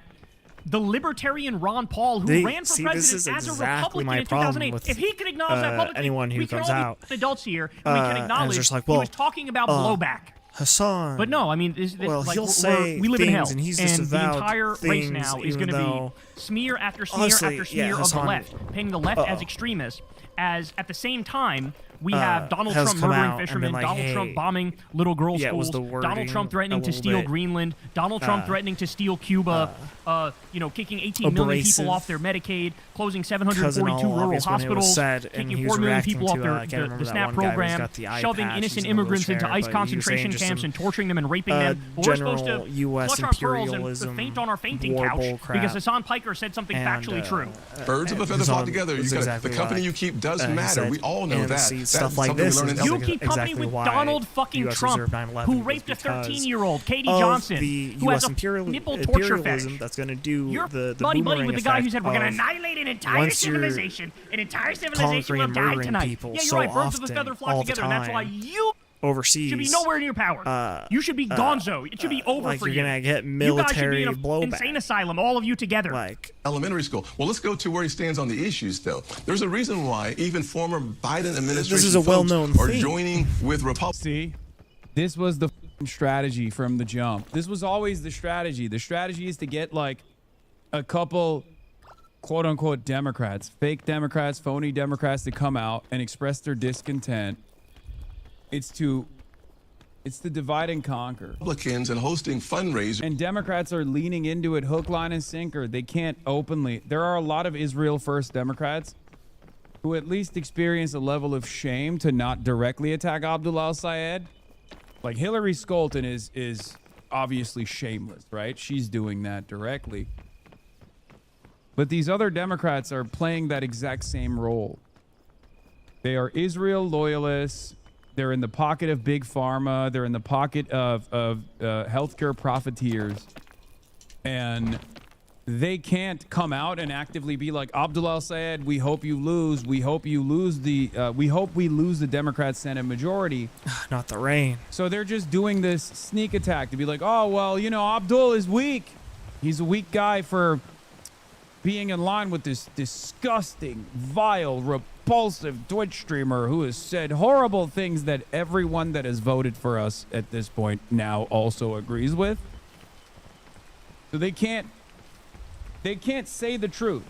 the libertarian Ron Paul, who ran for president as a Republican in 2008, if he could acknowledge that publicly, anyone who we can comes all out, be adults here, and we can acknowledge just like, he was talking about blowback. Hasan. But no, I mean, like, he'll say we live in hell, and he's the disavowed entire race now is going to be smear after smear after smear of the left, painting the left as extremists, as at the same time we have Donald Trump murdering fishermen, like, Donald Trump bombing little girls' schools, Donald Trump threatening to steal Greenland, Donald Trump threatening to steal Cuba, kicking 18 million people off their Medicaid, closing 742 rural hospitals, kicking 4 million people off the SNAP program, shoving innocent immigrants into ICE concentration camps and torturing them and raping them. But we're supposed to clutch our pearls and faint on our fainting couch because Hasan Piker said something factually true. Birds of a feather flock together. The company you keep does matter. We all know that. Stuff like this. You keep company with Donald fucking Trump, who raped a 13-year-old, Katie Johnson, who has a nipple torture fetish. That's going to do the buddy with the guy who said we're going to annihilate an entire civilization. An entire civilization will die tonight. Yeah, you're right. Birds of a feather flock together, and that's why you overseas should be nowhere near power. You should be gonzo. It should be over for you. You're gonna get military you guys should be in an insane asylum, all of you together. Like elementary school. Well, let's go to where he stands on the issues, though. There's a reason why even former Biden administration this is a well-known are joining with Republicans. See, this was the strategy from the jump. This was always the strategy. The strategy is to get like a couple quote-unquote Democrats, fake Democrats, phony Democrats to come out and express their discontent. It's to divide and conquer. Republicans and hosting fundraisers. And Democrats are leaning into it hook, line, and sinker. They can't openly. There are a lot of Israel first Democrats who at least experience a level of shame to not directly attack Abdullah al-Sayed. Like Hillary Scholten is obviously shameless, right? She's doing that directly. But these other Democrats are playing that exact same role. They are Israel loyalists. They're in the pocket of big pharma. They're in the pocket of healthcare profiteers. And they can't come out and actively be like, Abdullah said, we hope you lose. We hope you lose we hope we lose the Democrat Senate majority. Not the rain. So they're just doing this sneak attack to be like, oh, well, you know, Abdul is weak. He's a weak guy for being in line with this disgusting, vile, repulsive Twitch streamer who has said horrible things that everyone that has voted for us at this point now also agrees with. So they can't say the truth.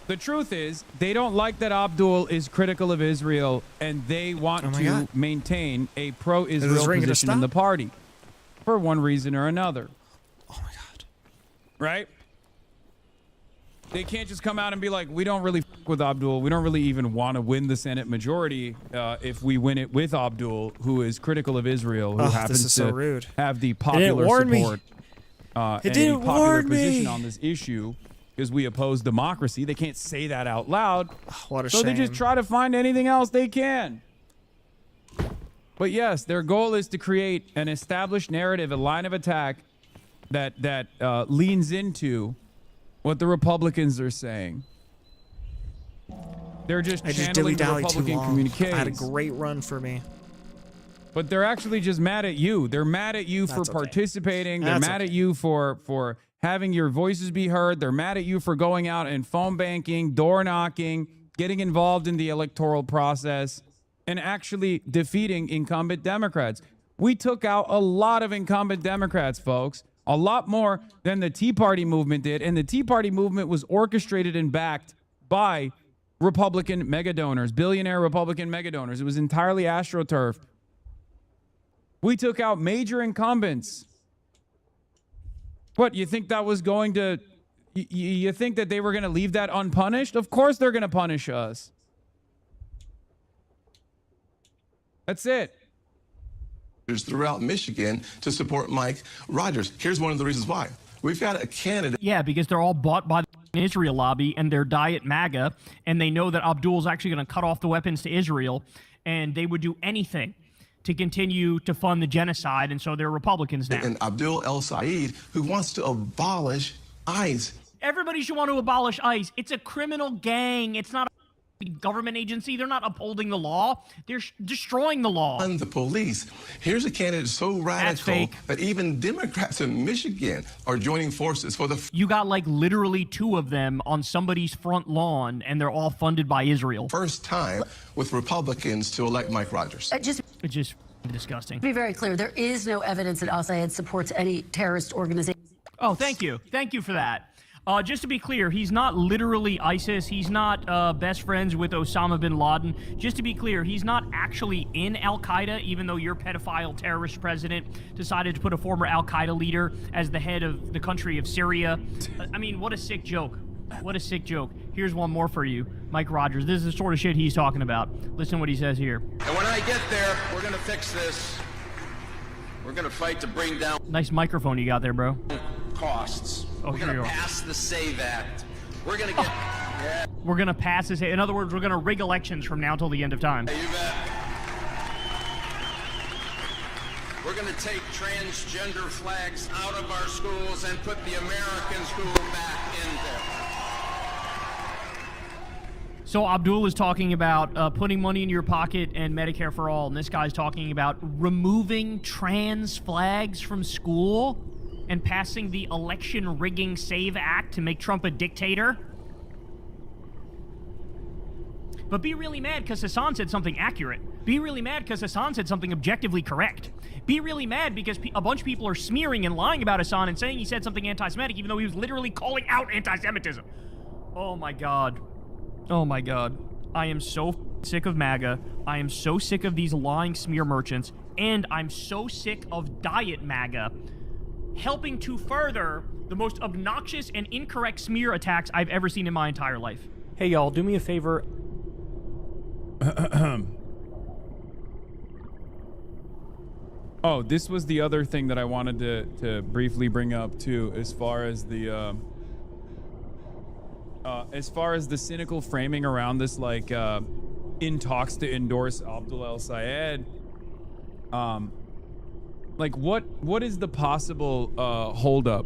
The truth is they don't like that Abdul is critical of Israel and they want to maintain a pro-Israel position in the party for one reason or another. Oh my God. Right? They can't just come out and be like, we don't really f with Abdul. We don't really even want to win the Senate majority if we win it with Abdul, who is critical of Israel, who happens to have the popular support and a popular position on this issue because we oppose democracy. They can't say that out loud. What a shame. So they just try to find anything else they can. But yes, their goal is to create an established narrative, a line of attack that leans into what the Republicans are saying. They're just channeling the Republican communiques. I had a great run for me. But they're actually just mad at you. They're mad at you for participating. They're mad at you for having your voices be heard. They're mad at you for going out and phone banking, door knocking, getting involved in the electoral process, and actually defeating incumbent Democrats. We took out a lot of incumbent Democrats, folks. A lot more than the Tea Party movement did. And the Tea Party movement was orchestrated and backed by Republican mega donors, billionaire Republican mega donors. It was entirely AstroTurf. We took out major incumbents. What, you think that was going to... You think that they were going to leave that unpunished? Of course they're going to punish us. That's it. Throughout Michigan to support Mike Rogers. Here's one of the reasons why. We've got a candidate. Yeah, because they're all bought by the Israel lobby and their diet MAGA, and they know that Abdul's actually going to cut off the weapons to Israel, and they would do anything to continue to fund the genocide, and so they're Republicans now. And Abdul el-Sayed, who wants to abolish ICE. Everybody should want to abolish ICE. It's a criminal gang. It's not government agency. They're not upholding the law. They're destroying the law. And the police. Here's a candidate so radical that even Democrats in Michigan are joining forces for the... You got like literally 2 of them on somebody's front lawn, and they're all funded by Israel. First time with Republicans to elect Mike Rogers. It's just disgusting. To be very clear, there is no evidence that al-Sayed supports any terrorist organization. Oh, thank you. Thank you for that. Just to be clear, he's not literally ISIS. He's not best friends with Osama bin Laden. Just to be clear, he's not actually in Al-Qaeda, even though your pedophile terrorist president decided to put a former Al-Qaeda leader as the head of the country of Syria. I mean, what a sick joke. What a sick joke. Here's one more for you. Mike Rogers, this is the sort of shit he's talking about. Listen to what he says here. And when I get there, we're going to fix this. We're going to fight to bring down... Nice microphone you got there, bro. ...costs. Oh, we're going to pass the SAVE Act. We're going to get... Yeah. We're going to pass this. In other words, we're going to rig elections from now till the end of time. You bet. We're going to take transgender flags out of our schools and put the American school back in there. So Abdul is talking about putting money in your pocket and Medicare for all, and this guy's talking about removing trans flags from school and passing the election rigging SAVE Act to make Trump a dictator. But be really mad because Hasan said something accurate. Be really mad because Hasan said something objectively correct. Be really mad because a bunch of people are smearing and lying about Hasan and saying he said something anti-Semitic even though he was literally calling out anti-Semitism. Oh my God. Oh my God. I am so sick of MAGA. I am so sick of these lying smear merchants. And I'm so sick of Diet MAGA helping to further the most obnoxious and incorrect smear attacks I've ever seen in my entire life. Hey, y'all, do me a favor. Oh, this was the other thing that I wanted to briefly bring up too, as far as the cynical framing around this, like in talks to endorse Abdul al-Sayed. Like what is the possible holdup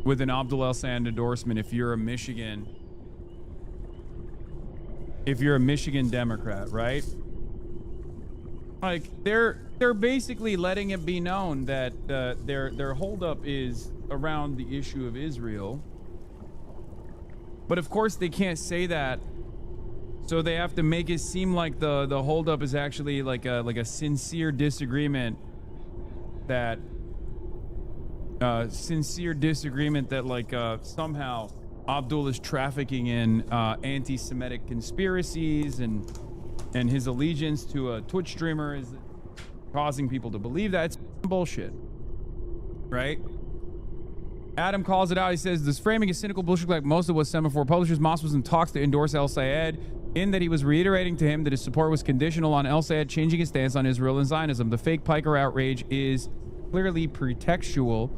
with an Abdul al-Sayed endorsement if you're a Michigan Democrat, right? Like they're basically letting it be known that their holdup is around the issue of Israel. But of course they can't say that, so they have to make it seem like the holdup is actually like a sincere disagreement that somehow Abdul is trafficking in anti-Semitic conspiracies and his allegiance to a Twitch streamer is causing people to believe that. It's bullshit, right? Adam calls it out. He says, this framing is cynical bullshit like most of what Semaphore publishers. Moss was in talks to endorse al-Sayed, in that he was reiterating to him that his support was conditional on al-Sayed changing his stance on Israel and Zionism. The fake Piker outrage is clearly pretextual.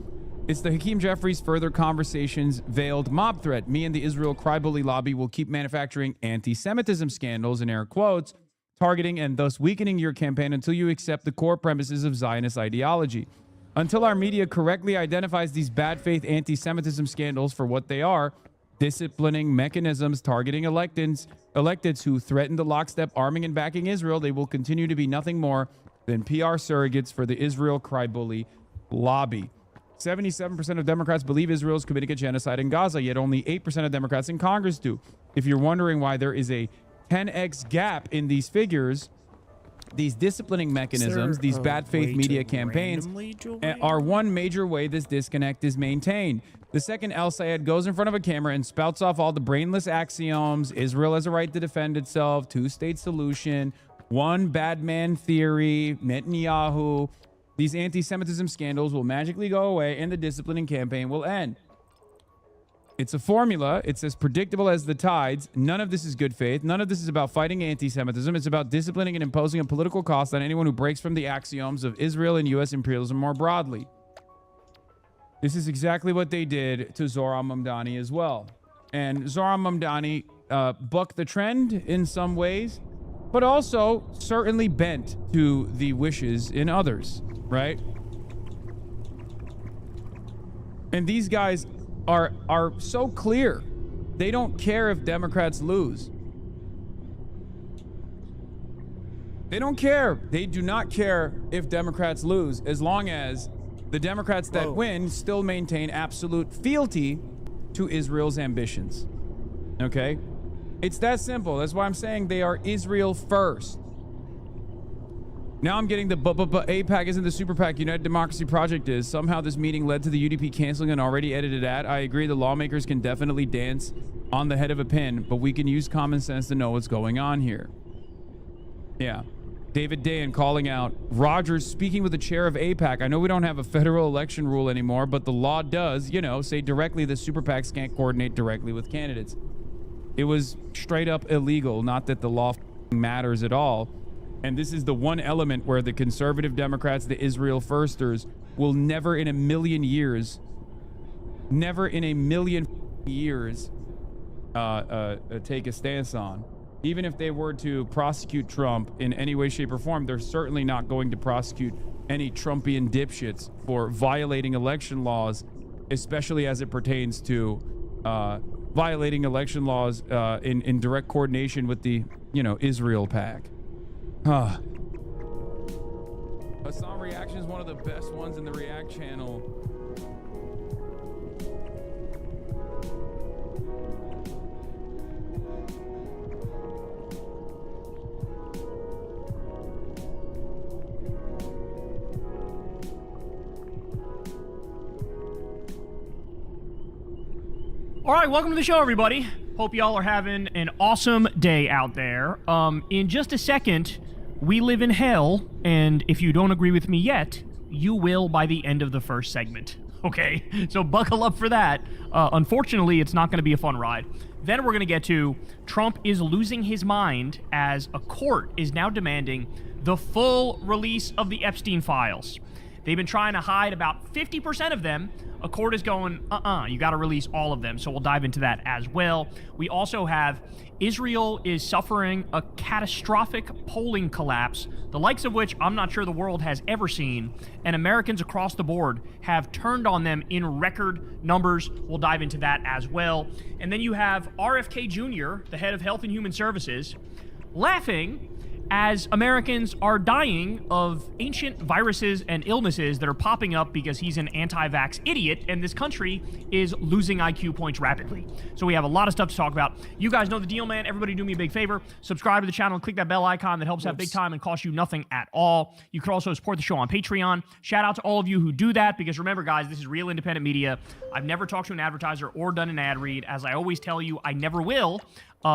It's the Hakeem Jeffries further conversations veiled mob threat. Me and the Israel cry-bully lobby will keep manufacturing anti-Semitism scandals, in air quotes, targeting and thus weakening your campaign until you accept the core premises of Zionist ideology. Until our media correctly identifies these bad faith anti-Semitism scandals for what they are, disciplining mechanisms targeting electeds who threaten the lockstep arming and backing Israel, they will continue to be nothing more than PR surrogates for the Israel cry-bully lobby. 77% of Democrats believe Israel is committing a genocide in Gaza, yet only 8% of Democrats in Congress do. If you're wondering why there is a 10x gap in these figures, these disciplining mechanisms, these bad faith media campaigns are one major way this disconnect is maintained. The second al-Sayed goes in front of a camera and spouts off all the brainless axioms, Israel has a right to defend itself, two-state solution, one bad man theory, Netanyahu, these anti-Semitism scandals will magically go away and the disciplining campaign will end. It's a formula. It's as predictable as the tides. None of this is good faith. None of this is about fighting anti-Semitism. It's about disciplining and imposing a political cost on anyone who breaks from the axioms of Israel and U.S. imperialism more broadly. This is exactly what they did to Zohran Mamdani as well. And Zohran Mamdani bucked the trend in some ways, but also certainly bent to the wishes in others, right? And these guys are so clear. They don't care if Democrats lose. They don't care. They do not care if Democrats lose, as long as the Democrats that win still maintain absolute fealty to Israel's ambitions. Okay? It's that simple. That's why I'm saying they are Israel first. Now I'm getting the AIPAC isn't the super PAC United Democracy Project is. Somehow this meeting led to the UDP canceling an already edited ad. I agree the lawmakers can definitely dance on the head of a pin, but we can use common sense to know what's going on here. Yeah. David Dayan calling out Rogers speaking with the chair of AIPAC. I know we don't have a federal election rule anymore, but the law does, say directly that super PACs can't coordinate directly with candidates. It was straight up illegal, not that the law matters at all. And this is the one element where the conservative Democrats, the Israel firsters, will never in a million years take a stance on. Even if they were to prosecute Trump in any way, shape, or form, they're certainly not going to prosecute any Trumpian dipshits for violating election laws, especially as it pertains to violating election laws in direct coordination with the, Israel PAC. Hasan reaction is one of the best ones in the React channel. All right, welcome to the show, everybody. Hope y'all are having an awesome day out there. In just a second, we live in hell, and if you don't agree with me yet, you will by the end of the first segment. Okay, so buckle up for that. Unfortunately, it's not going to be a fun ride. Then we're going to get to Trump is losing his mind as a court is now demanding the full release of the Epstein files. They've been trying to hide about 50% of them. A court is going, you got to release all of them. So we'll dive into that as well. We also have Israel is suffering a catastrophic polling collapse, the likes of which I'm not sure the world has ever seen. And Americans across the board have turned on them in record numbers. We'll dive into that as well. And then you have RFK Jr., the head of Health and Human Services, laughing as Americans are dying of ancient viruses and illnesses that are popping up because he's an anti-vax idiot, and this country is losing IQ points rapidly. So we have a lot of stuff to talk about. You guys know the deal, man. Everybody do me a big favor. Subscribe to the channel and click that bell icon. That helps out big time and costs you nothing at all. You can also support the show on Patreon. Shout out to all of you who do that, because remember, guys, this is real independent media. I've never talked to an advertiser or done an ad read. As I always tell you, I never will.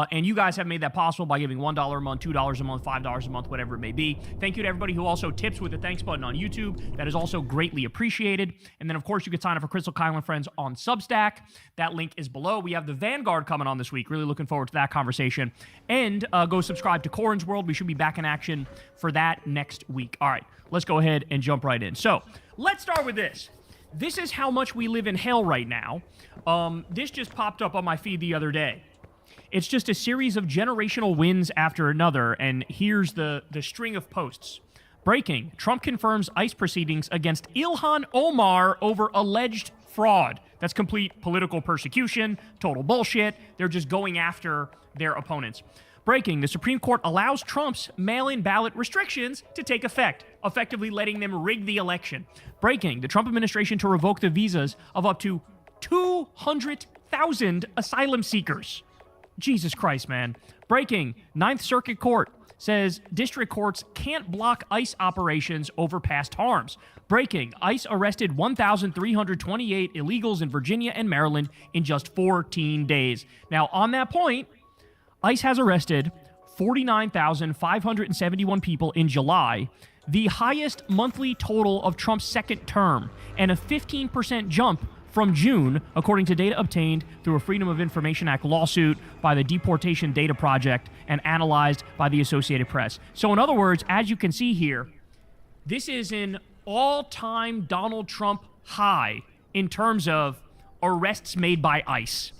And you guys have made that possible by giving $1 a month, $2 a month, $5 a month, whatever it may be. Thank you to everybody who also tips with the thanks button on YouTube. That is also greatly appreciated. And then, of course, you can sign up for Crystal Kyle and Friends on Substack. That link is below. We have the Vanguard coming on this week. Really looking forward to that conversation. And go subscribe to Corin's World. We should be back in action for that next week. All right, let's go ahead and jump right in. So let's start with this. This is how much we live in hell right now. This just popped up on my feed the other day. It's just a series of generational wins after another, and here's the string of posts. Breaking, Trump confirms ICE proceedings against Ilhan Omar over alleged fraud. That's complete political persecution, total bullshit. They're just going after their opponents. Breaking, the Supreme Court allows Trump's mail-in ballot restrictions to take effect, effectively letting them rig the election. Breaking, the Trump administration to revoke the visas of up to 200,000 asylum seekers. Jesus Christ, man. Breaking, Ninth Circuit Court says district courts can't block ICE operations over past harms. Breaking, ICE arrested 1,328 illegals in Virginia and Maryland in just 14 days. Now, on that point, ICE has arrested 49,571 people in July, the highest monthly total of Trump's second term, and a 15% jump from June, according to data obtained through a Freedom of Information Act lawsuit by the Deportation Data Project and analyzed by the Associated Press. So in other words, as you can see here, this is an all-time Donald Trump high in terms of arrests made by ICE.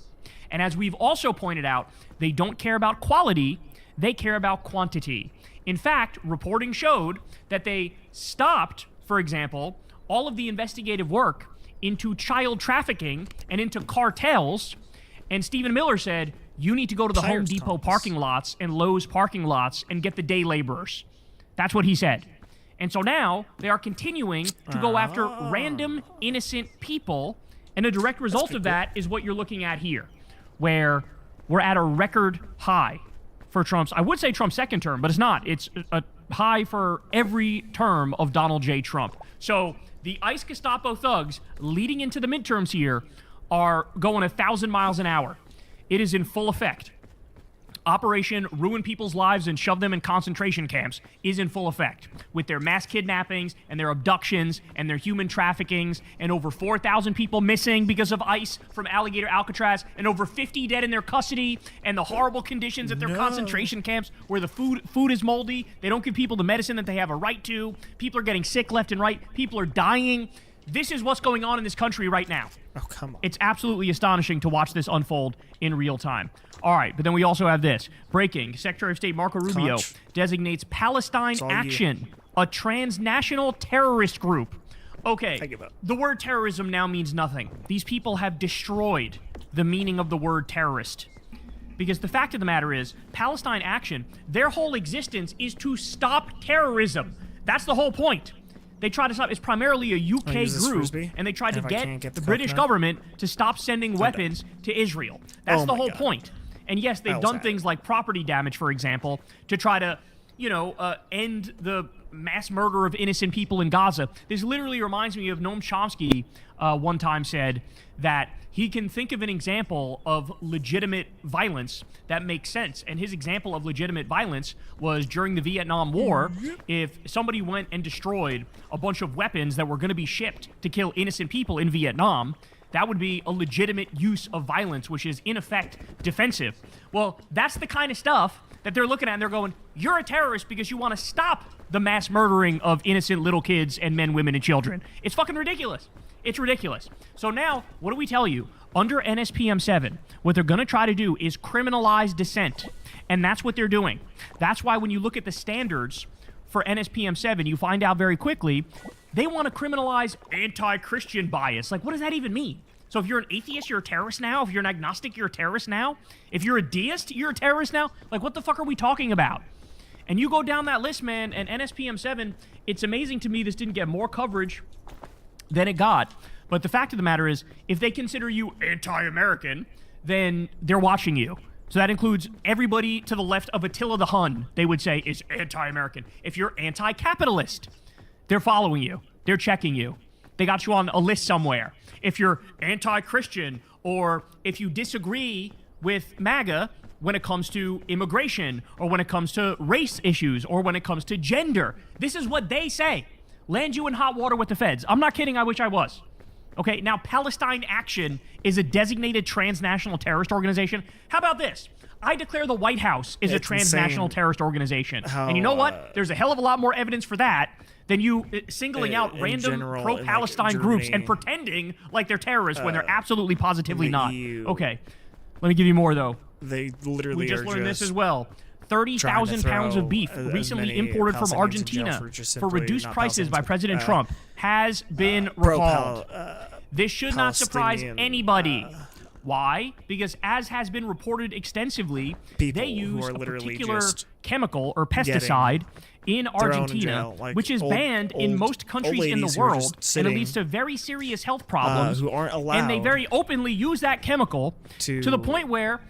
And as we've also pointed out, they don't care about quality, they care about quantity. In fact, reporting showed that they stopped, for example, all of the investigative work into child trafficking and into cartels. And Stephen Miller said, you need to go to the Home Depot parking lots and Lowe's parking lots and get the day laborers. That's what he said. And so now they are continuing to go after random innocent people, and a direct result of that is what you're looking at here, where we're at a record high for Trump's, I would say Trump's second term, but it's not. It's a high for every term of Donald J. Trump. So the ICE Gestapo thugs leading into the midterms here are going 1,000 miles an hour. It is in full effect. Operation Ruin People's Lives and Shove Them in Concentration Camps is in full effect, with their mass kidnappings and their abductions and their human traffickings, and over 4,000 people missing because of ICE from Alligator Alcatraz, and over 50 dead in their custody, and the horrible conditions at their concentration camps where the food is moldy. They don't give people the medicine that they have a right to. People are getting sick left and right. People are dying. This is what's going on in this country right now. Oh, come on. It's absolutely astonishing to watch this unfold in real time. All right, but then we also have this. Breaking. Secretary of State Marco Rubio designates Palestine Action a transnational terrorist group. Okay, the word terrorism now means nothing. These people have destroyed the meaning of the word terrorist. Because the fact of the matter is, Palestine Action, their whole existence is to stop terrorism. That's the whole point. They try to stop. It's primarily a UK group, and they tried to get the British government to stop sending weapons to Israel. That's the whole point. And yes, they've done things like property damage, for example, to try to, end the mass murder of innocent people in Gaza. This literally reminds me of Noam Chomsky one time said that he can think of an example of legitimate violence that makes sense. And his example of legitimate violence was during the Vietnam War. If somebody went and destroyed a bunch of weapons that were going to be shipped to kill innocent people in Vietnam, that would be a legitimate use of violence, which is, in effect, defensive. Well, that's the kind of stuff that they're looking at, and they're going, you're a terrorist because you want to stop the mass murdering of innocent little kids and men, women, and children. It's fucking ridiculous. It's ridiculous. So now, what do we tell you? Under NSPM 7, what they're going to try to do is criminalize dissent, and that's what they're doing. That's why when you look at the standards for NSPM 7, you find out very quickly they want to criminalize anti-Christian bias. Like, what does that even mean? So if you're an atheist, you're a terrorist now? If you're an agnostic, you're a terrorist now? If you're a deist, you're a terrorist now? Like, what the fuck are we talking about? And you go down that list, man, and NSPM 7, it's amazing to me this didn't get more coverage than it got. But the fact of the matter is, if they consider you anti-American, then they're watching you. So that includes everybody to the left of Attila the Hun, they would say, is anti-American. If you're anti-capitalist, they're following you. They're checking you. They got you on a list somewhere. If you're anti-Christian, or if you disagree with MAGA when it comes to immigration, or when it comes to race issues, or when it comes to gender, this is what they say. Land you in hot water with the feds. I'm not kidding. I wish I was. Okay, now Palestine Action is a designated transnational terrorist organization. How about this? I declare the White House is a transnational terrorist organization. And you know what? There's a hell of a lot more evidence for that than you singling out random pro-Palestine groups and pretending like they're terrorists when they're absolutely positively not. Okay, let me give you more, though. They literally We just learned this as well. 30,000 pounds of beef recently imported from Argentina for reduced prices by President Trump has been recalled. This should not surprise anybody. Why? Because as has been reported extensively, they use a particular chemical or pesticide in Argentina, which is banned in most countries in the world, and it leads to very serious health problems. Who aren't allowed and they very openly use that chemical to the point where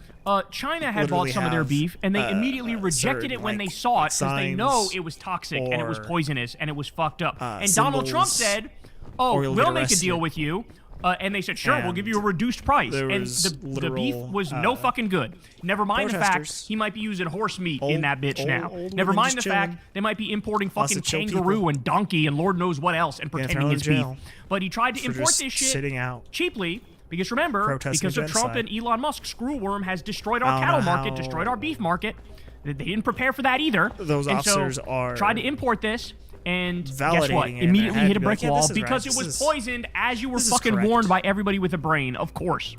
China had bought some of their beef, and they immediately rejected it when they saw it because they know it was toxic and it was poisonous and it was fucked up. And Donald Trump said, "Oh, we'll make a deal with you." And they said, sure, we'll give you a reduced price. And the beef was no fucking good. Never mind the fact he might be using horse meat in that bitch now. Never mind the fact they might be importing fucking kangaroo and donkey and Lord knows what else and pretending it's beef. But he tried to import this shit cheaply. Because remember, because of Trump and Elon Musk, screwworm has destroyed our cattle market, destroyed our beef market. They didn't prepare for that either. Those officers are tried to import this. And guess what? Immediately hit a brick wall because it was poisoned as you were fucking warned by everybody with a brain, of course.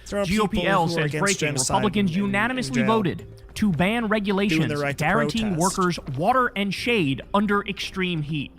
GOPL says breaking. Republicans unanimously voted to ban regulations guaranteeing workers water and shade under extreme heat.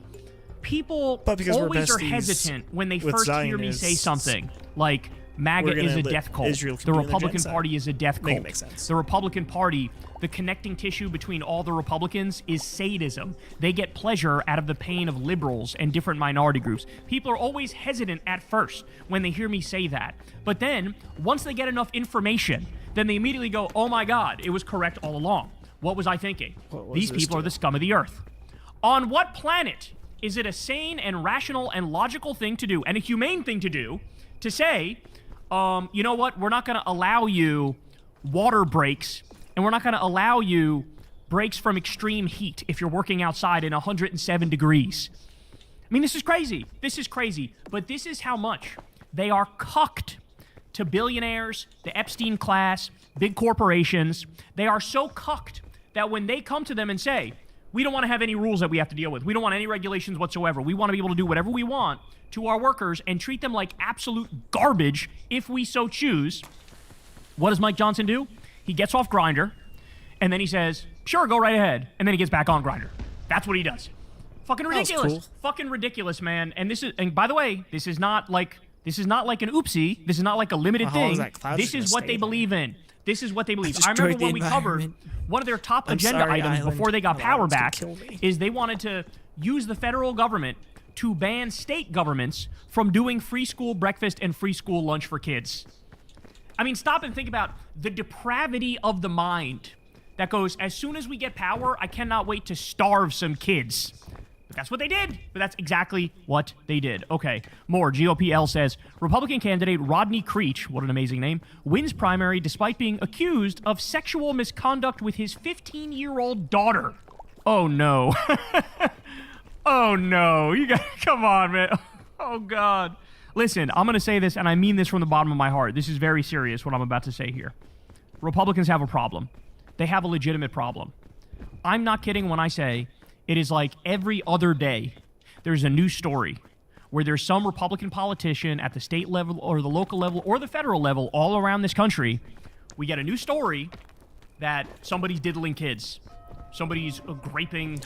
People always are hesitant when they first hear me say something like, MAGA we're gonna is a let death cult. Israel The continue their Republican genocide. Party is a death Make it cult. make sense. The Republican Party, the connecting tissue between all the Republicans is sadism. They get pleasure out of the pain of liberals and different minority groups. People are always hesitant at first when they hear me say that. But then, once they get enough information, then they immediately go, oh my God, it was correct all along. What was I thinking? These people are the scum of the earth. On what planet is it a sane and rational and logical thing to do, and a humane thing to do, to say, you know what, we're not going to allow you water breaks, and we're not going to allow you breaks from extreme heat if you're working outside in 107 degrees. I mean, this is crazy. This is crazy. But this is how much they are cucked to billionaires, the Epstein class, big corporations. They are so cucked that when they come to them and say, we don't want to have any rules that we have to deal with. We don't want any regulations whatsoever. We want to be able to do whatever we want to our workers and treat them like absolute garbage if we so choose. What does Mike Johnson do? He gets off Grindr, and then he says, sure, go right ahead. And then he gets back on Grindr. That's what he does. Fucking ridiculous. Cool. Fucking ridiculous, man. And by the way, this is not like an oopsie. This is not like a limited thing. This is what they believe in. This is what they believe. I remember when we covered one of their top agenda items before they got power back is they wanted to use the federal government to ban state governments from doing free school breakfast and free school lunch for kids. I mean, stop and think about the depravity of the mind that goes, as soon as we get power, I cannot wait to starve some kids. But that's what they did. But that's exactly what they did. Okay, more. GOPL says, Republican candidate Rodney Creech, what an amazing name, wins primary despite being accused of sexual misconduct with his 15-year-old daughter. Oh, no. Oh, no. You got, come on, man. Oh, God. Listen, I'm going to say this, and I mean this from the bottom of my heart. This is very serious, what I'm about to say here. Republicans have a problem. They have a legitimate problem. I'm not kidding when I say it is like every other day there's a new story where there's some Republican politician at the state level or the local level or the federal level all around this country. We get a new story that somebody's diddling kids. Somebody's graping,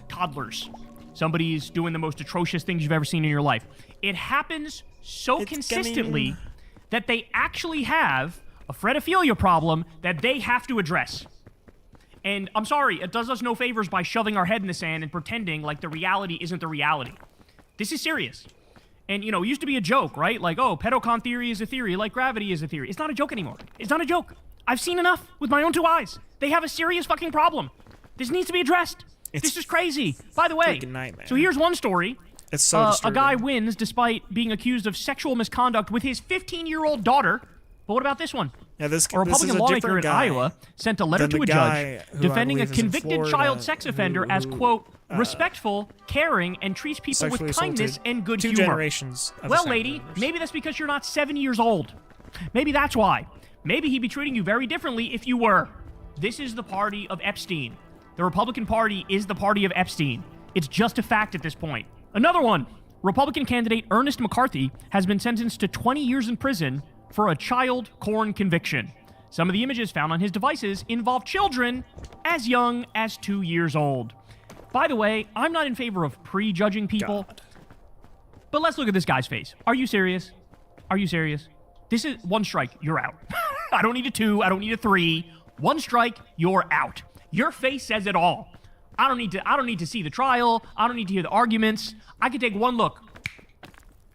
toddlers. Somebody's doing the most atrocious things you've ever seen in your life. It happens so consistently that they actually have a pedophilia problem that they have to address. And I'm sorry, it does us no favors by shoving our head in the sand and pretending like the reality isn't the reality. This is serious. And, it used to be a joke, right? Like, oh, pedocon theory is a theory, like gravity is a theory. It's not a joke anymore. It's not a joke. I've seen enough with my own two eyes. They have a serious fucking problem. This needs to be addressed. This is crazy. By the way, so here's one story. It's so disturbing. A guy wins despite being accused of sexual misconduct with his 15-year-old daughter. But what about this one? Yeah, a Republican lawmaker in Iowa sent a letter to a judge defending a convicted child sex offender as, quote, respectful, caring, and treats people with kindness and good humor. Generations well, lady, maybe that's because you're not 7 years old. Maybe that's why. Maybe he'd be treating you very differently if you were. This is the party of Epstein. The Republican Party is the party of Epstein. It's just a fact at this point. Another one. Republican candidate Ernest McCarthy has been sentenced to 20 years in prison for a child porn conviction. Some of the images found on his devices involve children as young as 2 years old. By the way, I'm not in favor of prejudging people, but let's look at this guy's face. Are you serious? Are you serious? This is one strike, you're out. I don't need a 2, I don't need a 3. One strike, you're out. Your face says it all. I don't need to see the trial. I don't need to hear the arguments. I can take one look.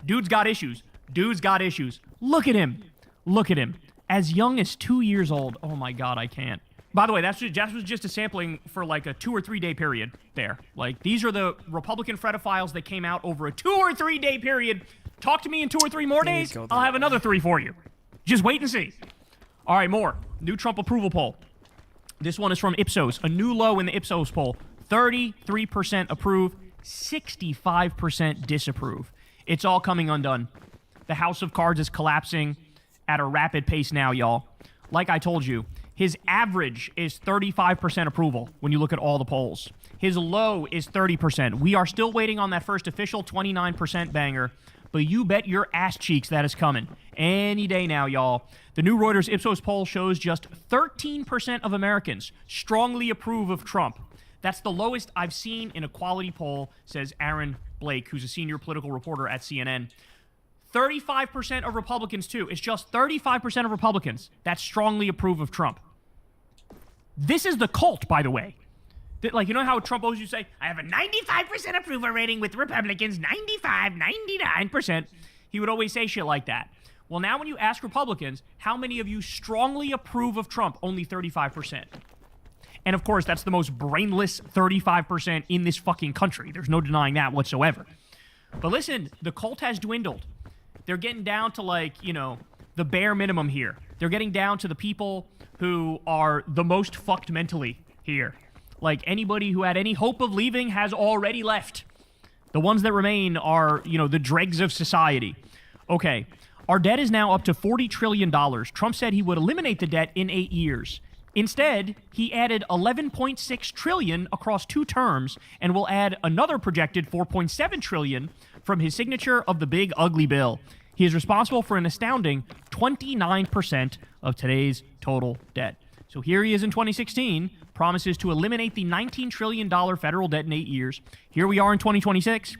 Dude's got issues. Dude's got issues. Look at him. Look at him. As young as 2 years old. Oh my God, I can't. By the way, that was just a sampling for like a 2 or 3 day period there. Like, these are the Republican pedophiles that came out over a 2 or 3 day period. Talk to me in 2 or 3 more days. I'll have another 3 for you. Just wait and see. All right, more. New Trump approval poll. This one is from Ipsos, a new low in the Ipsos poll. 33% approve, 65% disapprove. It's all coming undone. The house of cards is collapsing at a rapid pace now, y'all. Like I told you, his average is 35% approval when you look at all the polls. His low is 30%. We are still waiting on that first official 29% banger, but you bet your ass cheeks that is coming. Any day now, y'all. The new Reuters Ipsos poll shows just 13% of Americans strongly approve of Trump. That's the lowest I've seen in a quality poll, says Aaron Blake, who's a senior political reporter at CNN. 35% of Republicans, too. It's just 35% of Republicans that strongly approve of Trump. This is the cult, by the way. Like, you know how Trump always used to say, I have a 95% approval rating with Republicans, 95, 99%. He would always say shit like that. Well, now when you ask Republicans, how many of you strongly approve of Trump? Only 35%. And of course, that's the most brainless 35% in this fucking country. There's no denying that whatsoever. But listen, the cult has dwindled. They're getting down to, like, you know, the bare minimum here. They're getting down to the people who are the most fucked mentally here. Like, anybody who had any hope of leaving has already left. The ones that remain are, you know, the dregs of society. Okay, our debt is now up to $40 trillion. Trump said he would eliminate the debt in 8 years. Instead, he added $11.6 trillion across 2 terms and will add another projected $4.7 trillion from his signature of the big ugly bill. He is responsible for an astounding 29% of today's total debt. So here he is in 2016, promises to eliminate the $19 trillion federal debt in 8 years. Here we are in 2026,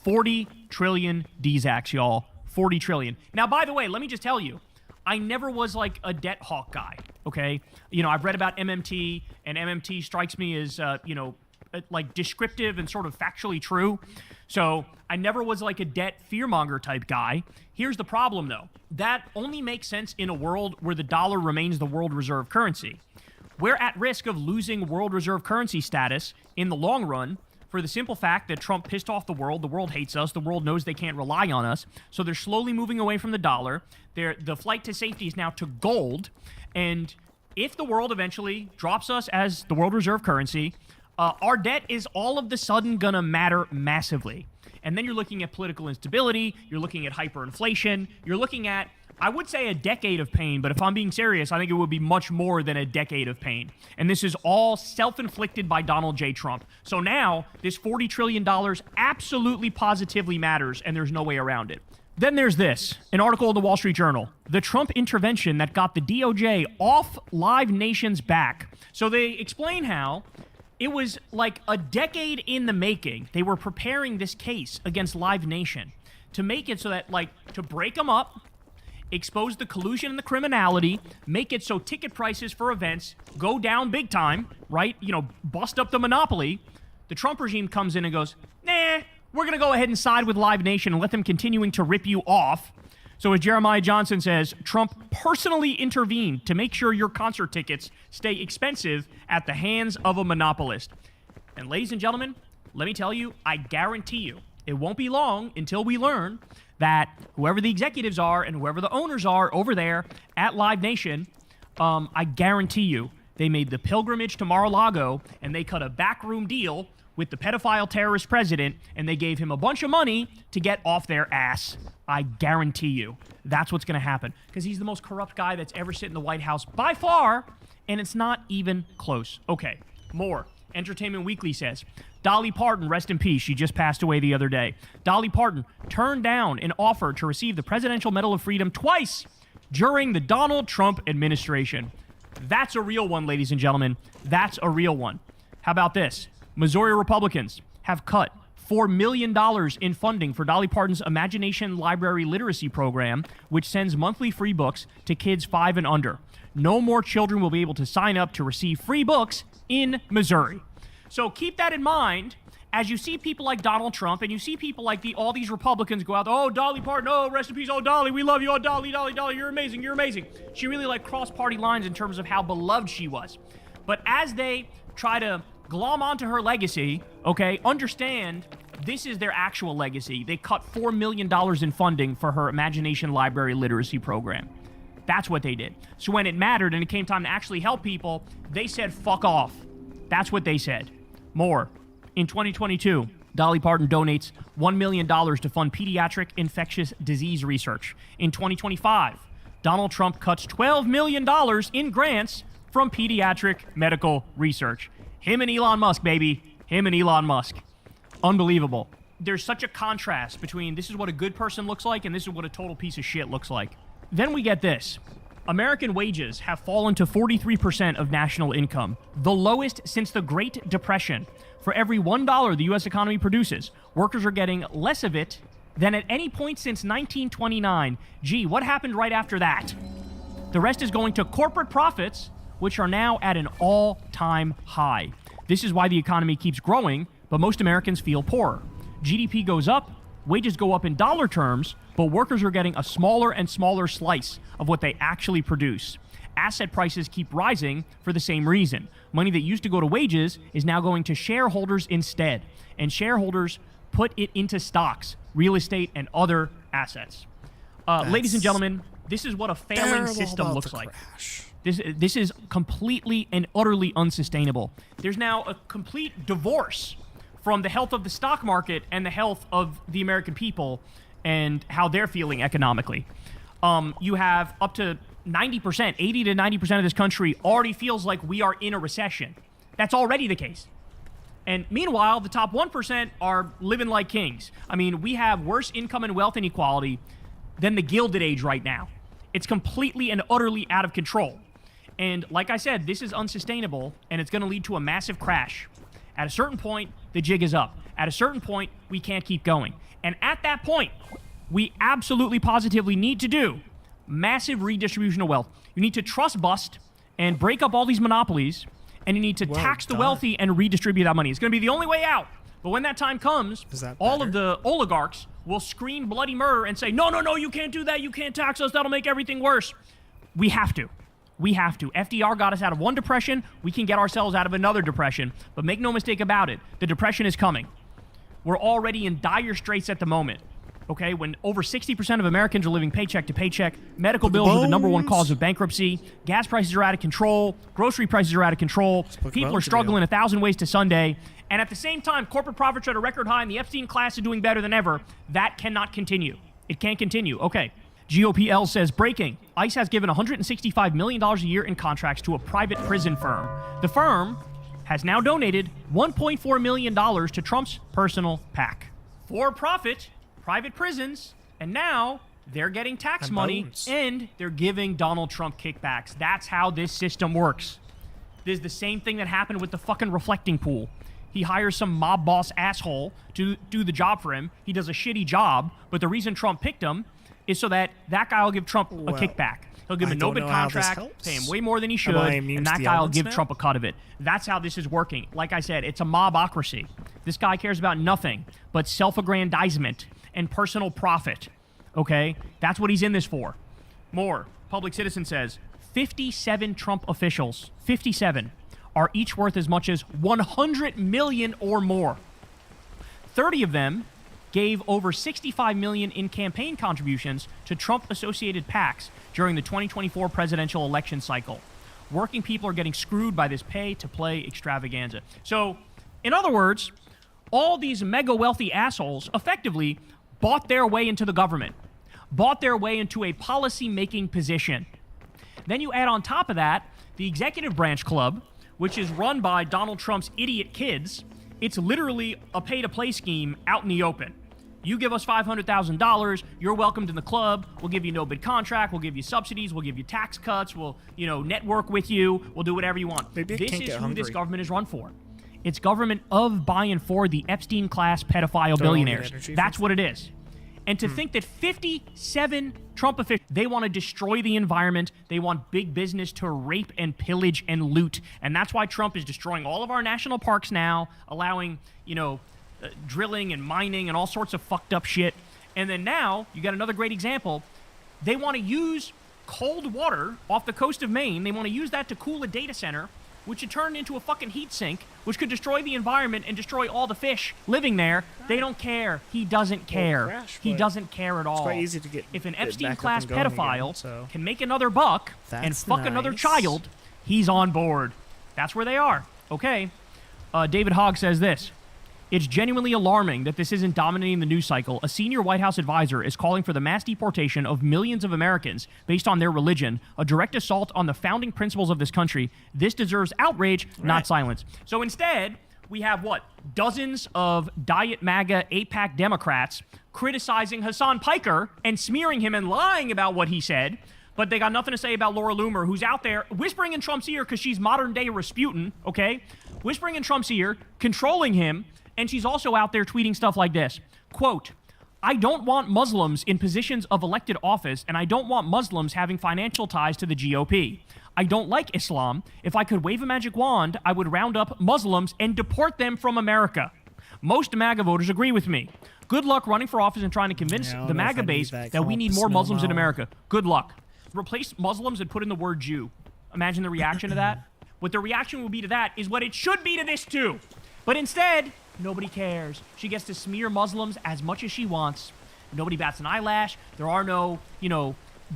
40 trillion DZACs, y'all. 40 trillion. Now, by the way, let me just tell you, I never was like a debt hawk guy, okay? You know, I've read about MMT, and MMT strikes me as, you know, like descriptive and sort of factually true. So I never was like a debt fearmonger type guy. Here's the problem, though. That only makes sense in a world where the dollar remains the world reserve currency. We're at risk of losing world reserve currency status in the long run for the simple fact that Trump pissed off the world hates us, the world knows they can't rely on us, so they're slowly moving away from the dollar. The flight to safety is now to gold, and if the world eventually drops us as the world reserve currency, our debt is all of the sudden gonna matter massively. And then you're looking at political instability, you're looking at hyperinflation, you're looking at, I would say, a decade of pain, but if I'm being serious, I think it would be much more than a decade of pain. And this is all self-inflicted by Donald J. Trump. So now, this $40 trillion absolutely positively matters, and there's no way around it. Then there's this, an article in the Wall Street Journal. The Trump intervention that got the DOJ off Live Nation's back. So they explain how it was like a decade in the making. They were preparing this case against Live Nation to make it so that, like, to break them up, expose the collusion and the criminality, make it so ticket prices for events go down big time, right? You know, bust up the monopoly. The Trump regime comes in and goes, nah, we're going to go ahead and side with Live Nation and let them continuing to rip you off. So as Jeremiah Johnson says, Trump personally intervened to make sure your concert tickets stay expensive at the hands of a monopolist. And ladies and gentlemen, let me tell you, I guarantee you, it won't be long until we learn that whoever the executives are and whoever the owners are over there at Live Nation, I guarantee you, they made the pilgrimage to Mar-a-Lago and they cut a backroom deal with the pedophile terrorist president and they gave him a bunch of money to get off their ass. I guarantee you that's what's going to happen because he's the most corrupt guy that's ever sit in the White House by far, and it's not even close. Okay, more. Entertainment Weekly says, Dolly Parton, rest in peace, she just passed away the other day. Dolly Parton turned down an offer to receive the Presidential Medal of Freedom twice during the Donald Trump administration. That's a real one, ladies and gentlemen. That's a real one. How about this? Missouri Republicans have cut $4 million in funding for Dolly Parton's Imagination Library Literacy Program, which sends monthly free books to kids 5 and under. No more children will be able to sign up to receive free books in Missouri. So keep that in mind as you see people like Donald Trump and you see people like all these Republicans go out, oh, Dolly Parton, oh, rest in peace, oh, Dolly, we love you, oh, Dolly, Dolly, Dolly, you're amazing, you're amazing. She really like crossed party lines in terms of how beloved she was. But as they try to glom onto her legacy, okay, understand this is their actual legacy. They cut $4 million in funding for her Imagination Library Literacy Program. That's what they did. So when it mattered and it came time to actually help people, they said, fuck off. That's what they said. More. In 2022, Dolly Parton donates $1 million to fund pediatric infectious disease research. In 2025, Donald Trump cuts $12 million in grants from pediatric medical research. Him and Elon Musk, baby. Him and Elon Musk. Unbelievable. There's such a contrast between this is what a good person looks like and this is what a total piece of shit looks like. Then we get this. American wages have fallen to 43% of national income, the lowest since the Great Depression. For every $1 the U.S. economy produces, workers are getting less of it than at any point since 1929. Gee, what happened right after that? The rest is going to corporate profits, which are now at an all-time high. This is why the economy keeps growing, but most Americans feel poorer. GDP goes up, wages go up in dollar terms, but workers are getting a smaller and smaller slice of what they actually produce. Asset prices keep rising for the same reason. Money that used to go to wages is now going to shareholders instead, and shareholders put it into stocks, real estate, and other assets. Ladies and gentlemen, this is what a failing system looks like. This is completely and utterly unsustainable. There's now a complete divorce from the health of the stock market and the health of the American people and how they're feeling economically. You have up to 90%, 80 to 90% of this country already feels like we are in a recession. That's already the case. And meanwhile, the top 1% are living like kings. I mean, we have worse income and wealth inequality than the Gilded Age right now. It's completely and utterly out of control. And like I said, this is unsustainable, and it's going to lead to a massive crash. At a certain point, the jig is up. At a certain point, we can't keep going. And at that point, we absolutely positively need to do massive redistribution of wealth. You need to trust bust and break up all these monopolies, and you need to tax the wealthy and redistribute that money. It's going to be the only way out. But when that time comes, all of the oligarchs will scream bloody murder and say, no, no, no, you can't do that. You can't tax us. That'll make everything worse. We have to. We have to. FDR got us out of one depression. We can get ourselves out of another depression. But make no mistake about it, the depression is coming. We're already in dire straits at the moment. Okay, when over 60% of Americans are living paycheck to paycheck, medical bills are the #1 cause of bankruptcy, gas prices are out of control, grocery prices are out of control, people are struggling 1,000 ways to Sunday, and at the same time, corporate profits are at a record high and the Epstein class is doing better than ever. That cannot continue. It can't continue. Okay. GOPL says, breaking. ICE has given $165 million a year in contracts to a private prison firm. The firm has now donated $1.4 million to Trump's personal PAC. For profit, private prisons, and now they're getting tax money and they're giving Donald Trump kickbacks. That's how this system works. This is the same thing that happened with the fucking reflecting pool. He hires some mob boss asshole to do the job for him. He does a shitty job, but the reason Trump picked him is so that guy will give Trump a kickback. He'll give him a no-bid contract, pay him way more than he should, and that guy will give Trump a cut of it. That's how this is working. Like I said, it's a mobocracy. This guy cares about nothing but self-aggrandizement and personal profit. Okay? That's what he's in this for. More. Public Citizen says, 57 Trump officials, 57, are each worth as much as $100 million or more. 30 of them gave over $65 million in campaign contributions to Trump-associated PACs during the 2024 presidential election cycle. Working people are getting screwed by this pay-to-play extravaganza. So, in other words, all these mega-wealthy assholes effectively bought their way into the government, bought their way into a policy-making position. Then you add on top of that the executive branch club, which is run by Donald Trump's idiot kids. It's literally a pay-to-play scheme out in the open. You give us $500,000, you're welcomed in the club, we'll give you no bid contract, we'll give you subsidies, we'll give you tax cuts, we'll, network with you, we'll do whatever you want. This is who this government is run for. It's government of, by, and for the Epstein class pedophile billionaires. That's what it is. And to think that 57 Trump officials, they want to destroy the environment, they want big business to rape and pillage and loot. And that's why Trump is destroying all of our national parks now, allowing, drilling and mining and all sorts of fucked up shit. And then now, you got another great example. They want to use cold water off the coast of Maine. They want to use that to cool a data center, which would turn into a fucking heat sink, which could destroy the environment and destroy all the fish living there. They don't care. He doesn't care. He doesn't care at all. It's quite easy to get if an Epstein-class pedophile can make another buck and fuck another child, he's on board. That's where they are. Okay. David Hogg says this. It's genuinely alarming that this isn't dominating the news cycle. A senior White House advisor is calling for the mass deportation of millions of Americans based on their religion, a direct assault on the founding principles of this country. This deserves outrage, not silence. So instead, we have dozens of Diet MAGA AIPAC Democrats criticizing Hasan Piker and smearing him and lying about what he said, but they got nothing to say about Laura Loomer, who's out there whispering in Trump's ear because she's modern-day Rasputin, okay? Whispering in Trump's ear, controlling him, and she's also out there tweeting stuff like this. Quote, I don't want Muslims in positions of elected office, and I don't want Muslims having financial ties to the GOP. I don't like Islam. If I could wave a magic wand, I would round up Muslims and deport them from America. Most MAGA voters agree with me. Good luck running for office and trying to convince the MAGA base that we need more Muslims in America. Good luck. Replace Muslims and put in the word Jew. Imagine the reaction to that. What the reaction will be to that is what it should be to this too. But instead, nobody cares. She gets to smear Muslims as much as she wants. Nobody bats an eyelash. There are no,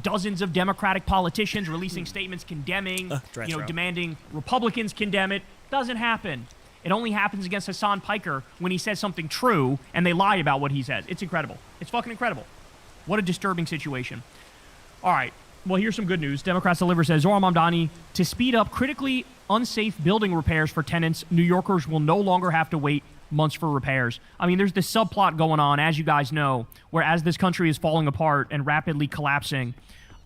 dozens of Democratic politicians releasing statements condemning, demanding Republicans condemn it. Doesn't happen. It only happens against Hasan Piker when he says something true and they lie about what he says. It's incredible. It's fucking incredible. What a disturbing situation. All right. Well, here's some good news. Democrats Deliver says, Zohar Mamdani, to speed up critically unsafe building repairs for tenants, New Yorkers will no longer have to wait months for repairs. I mean, there's this subplot going on, as you guys know, where as this country is falling apart and rapidly collapsing,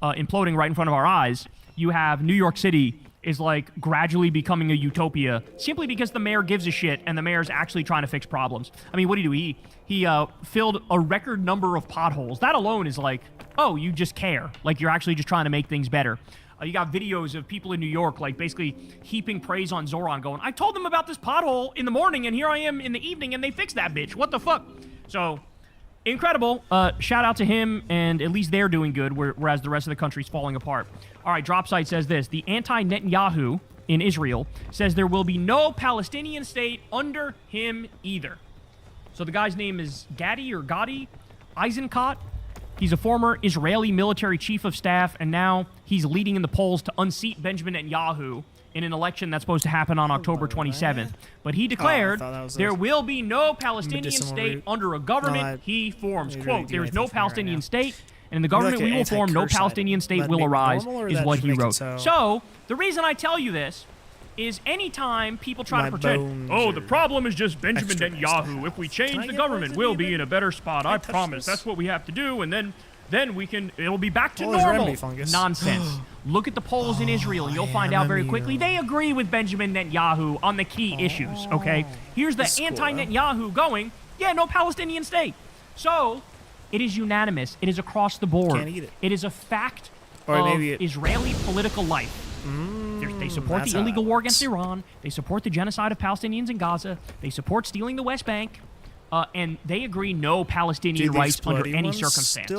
imploding right in front of our eyes, you have New York City is like gradually becoming a utopia simply because the mayor gives a shit and the mayor's actually trying to fix problems. I mean, what did he do? He filled a record number of potholes. That alone is like, oh, you just care. Like you're actually just trying to make things better. You got videos of people in New York like basically heaping praise on Zoran going, I told them about this pothole in the morning and here I am in the evening and they fixed that bitch. What the fuck? So incredible. Shout out to him, and at least they're doing good, whereas the rest of the country's falling apart. All right, Dropsite says this. The anti-Netanyahu in Israel says there will be no Palestinian state under him either. So the guy's name is Gadi Eisenkot. He's a former Israeli military chief of staff, and now he's leading in the polls to unseat Benjamin Netanyahu in an election that's supposed to happen on October 27th. But he declared there will be no Palestinian state under a government he forms. Quote, there is no Palestinian state, and in the government we will form, no Palestinian state will arise, is what he wrote. So the reason I tell you this is anytime people try to pretend, oh, the problem is just Benjamin Netanyahu. If we change the government, we'll be in a better spot. I promise. That's what we have to do, and then we can, it'll be back to normal. Nonsense. Look at the polls in Israel, and you'll find out very quickly they agree with Benjamin Netanyahu on the key issues, okay? Here's the anti-Netanyahu going, yeah, no Palestinian state. So, it is unanimous. It is across the board. Can't eat it. It is a fact of Israeli political life. They support the illegal war against Iran. They support the genocide of Palestinians in Gaza. They support stealing the West Bank. And they agree no Palestinian rights under any circumstance.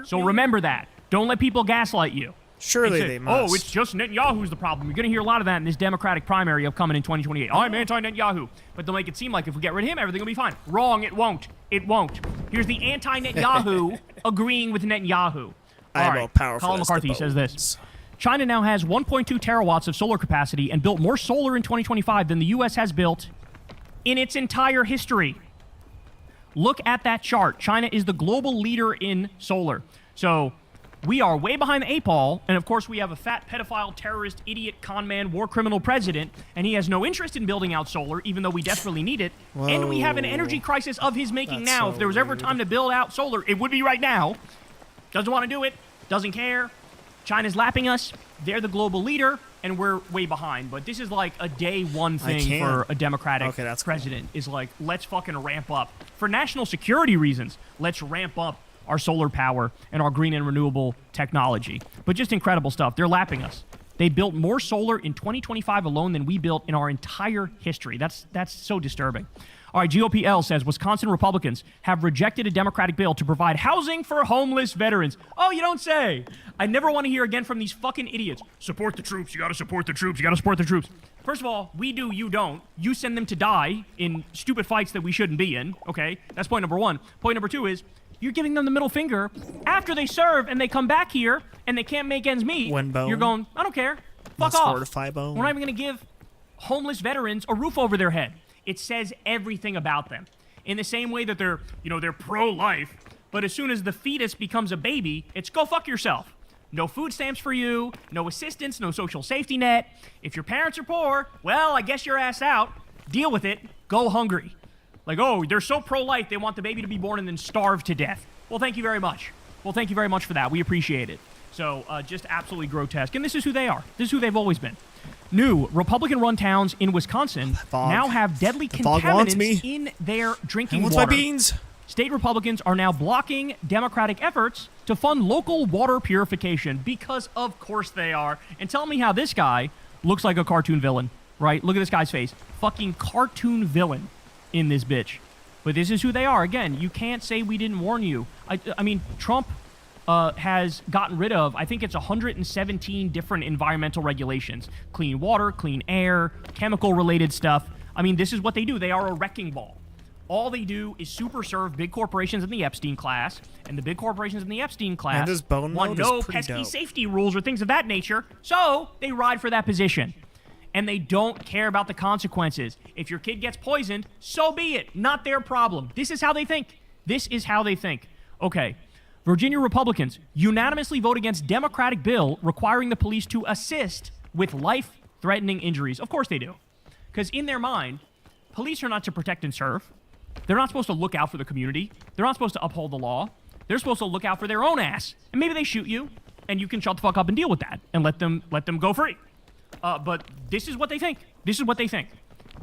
So remember that. Don't let people gaslight you. Surely they must. Oh, it's just Netanyahu's the problem. You're going to hear a lot of that in this Democratic primary upcoming in 2028. I'm anti-Netanyahu. But they'll make it seem like if we get rid of him, everything will be fine. Wrong, it won't. It won't. Here's the anti-Netanyahu agreeing with Netanyahu. I am more powerful. Colin McCarthy says this. China now has 1.2 terawatts of solar capacity and built more solar in 2025 than the U.S. has built in its entire history. Look at that chart. China is the global leader in solar. So we are way behind the 8 ball, and of course we have a fat pedophile, terrorist, idiot, con man, war criminal president, and he has no interest in building out solar, even though we desperately need it. Whoa. And we have an energy crisis of his making now. If there was ever time to build out solar, it would be right now. Doesn't want to do it. Doesn't care. China's lapping us. They're the global leader, and we're way behind. But this is like a day one thing for a Democratic president. Is like, let's fucking ramp up. For national security reasons, let's ramp up our solar power and our green and renewable technology. But just incredible stuff. They're lapping us. They built more solar in 2025 alone than we built in our entire history. That's so disturbing. All right, GOPL says Wisconsin Republicans have rejected a Democratic bill to provide housing for homeless veterans. Oh, you don't say. I never want to hear again from these fucking idiots. Support the troops. You got to support the troops. You got to support the troops. First of all, we do, you don't. You send them to die in stupid fights that we shouldn't be in, okay? That's point number one. Point number two is you're giving them the middle finger after they serve and they come back here and they can't make ends meet. You're going, I don't care. Fuck off. We're not even going to give homeless veterans a roof over their head. It says everything about them. In the same way that they're pro-life, but as soon as the fetus becomes a baby, it's go fuck yourself. No food stamps for you, no assistance, no social safety net. If your parents are poor, well, I guess your ass out. Deal with it. Go hungry. Like, oh, they're so pro-life, they want the baby to be born and then starve to death. Well, thank you very much. Well, thank you very much for that. We appreciate it. So, just absolutely grotesque. And this is who they are. This is who they've always been. New Republican-run towns in Wisconsin now have deadly contaminants in their drinking water. My beans. State Republicans are now blocking Democratic efforts to fund local water purification because, of course, they are. And tell me how this guy looks like a cartoon villain, right? Look at this guy's face. Fucking cartoon villain in this bitch. But this is who they are. Again, you can't say we didn't warn you. I mean, Trump has gotten rid of, I think it's 117 different environmental regulations. Clean water, clean air, chemical-related stuff. I mean, this is what they do. They are a wrecking ball. All they do is super serve big corporations in the Epstein class, and the big corporations in the Epstein class And his bone want mode no is pretty pesky dope. safety rules or things of that nature, so they ride for that position. And they don't care about the consequences. If your kid gets poisoned, so be it. Not their problem. This is how they think. This is how they think. Okay. Virginia Republicans unanimously vote against Democratic bill requiring the police to assist with life-threatening injuries. Of course they do. Because in their mind, police are not to protect and serve. They're not supposed to look out for the community. They're not supposed to uphold the law. They're supposed to look out for their own ass. And maybe they shoot you, and you can shut the fuck up and deal with that and let them go free. But this is what they think. This is what they think.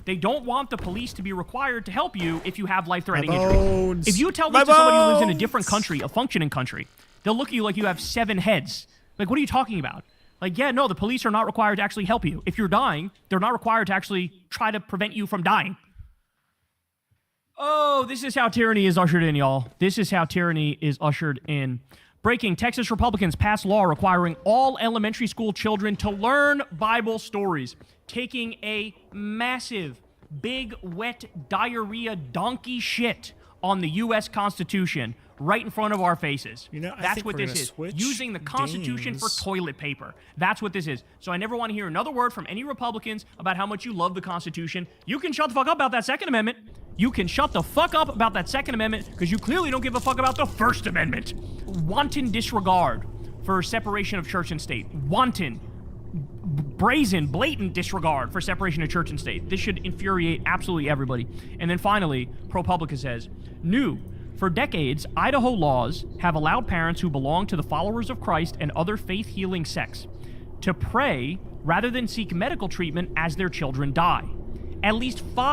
They don't want the police to be required to help you if you have life-threatening injuries. If you tell this to somebody who lives in a different country, a functioning country, they'll look at you like you have 7 heads. Like, what are you talking about? Like, yeah, no, the police are not required to actually help you. If you're dying, they're not required to actually try to prevent you from dying. Oh, this is how tyranny is ushered in, y'all. This is how tyranny is ushered in. Breaking, Texas Republicans pass law requiring all elementary school children to learn Bible stories, taking a massive, big, wet diarrhea donkey shit on the U.S. Constitution right in front of our faces. You know, I That's think what we're this gonna is. switch Using the Constitution for games. toilet paper. That's what this is. So I never want to hear another word from any Republicans about how much you love the Constitution. You can shut the fuck up about that Second Amendment. You can shut the fuck up about that Second Amendment because you clearly don't give a fuck about the First Amendment. Wanton disregard for separation of church and state. Wanton, brazen, blatant disregard for separation of church and state. This should infuriate absolutely everybody. And then finally, ProPublica says, new. For decades, Idaho laws have allowed parents who belong to the followers of Christ and other faith-healing sects to pray rather than seek medical treatment as their children die. At least 5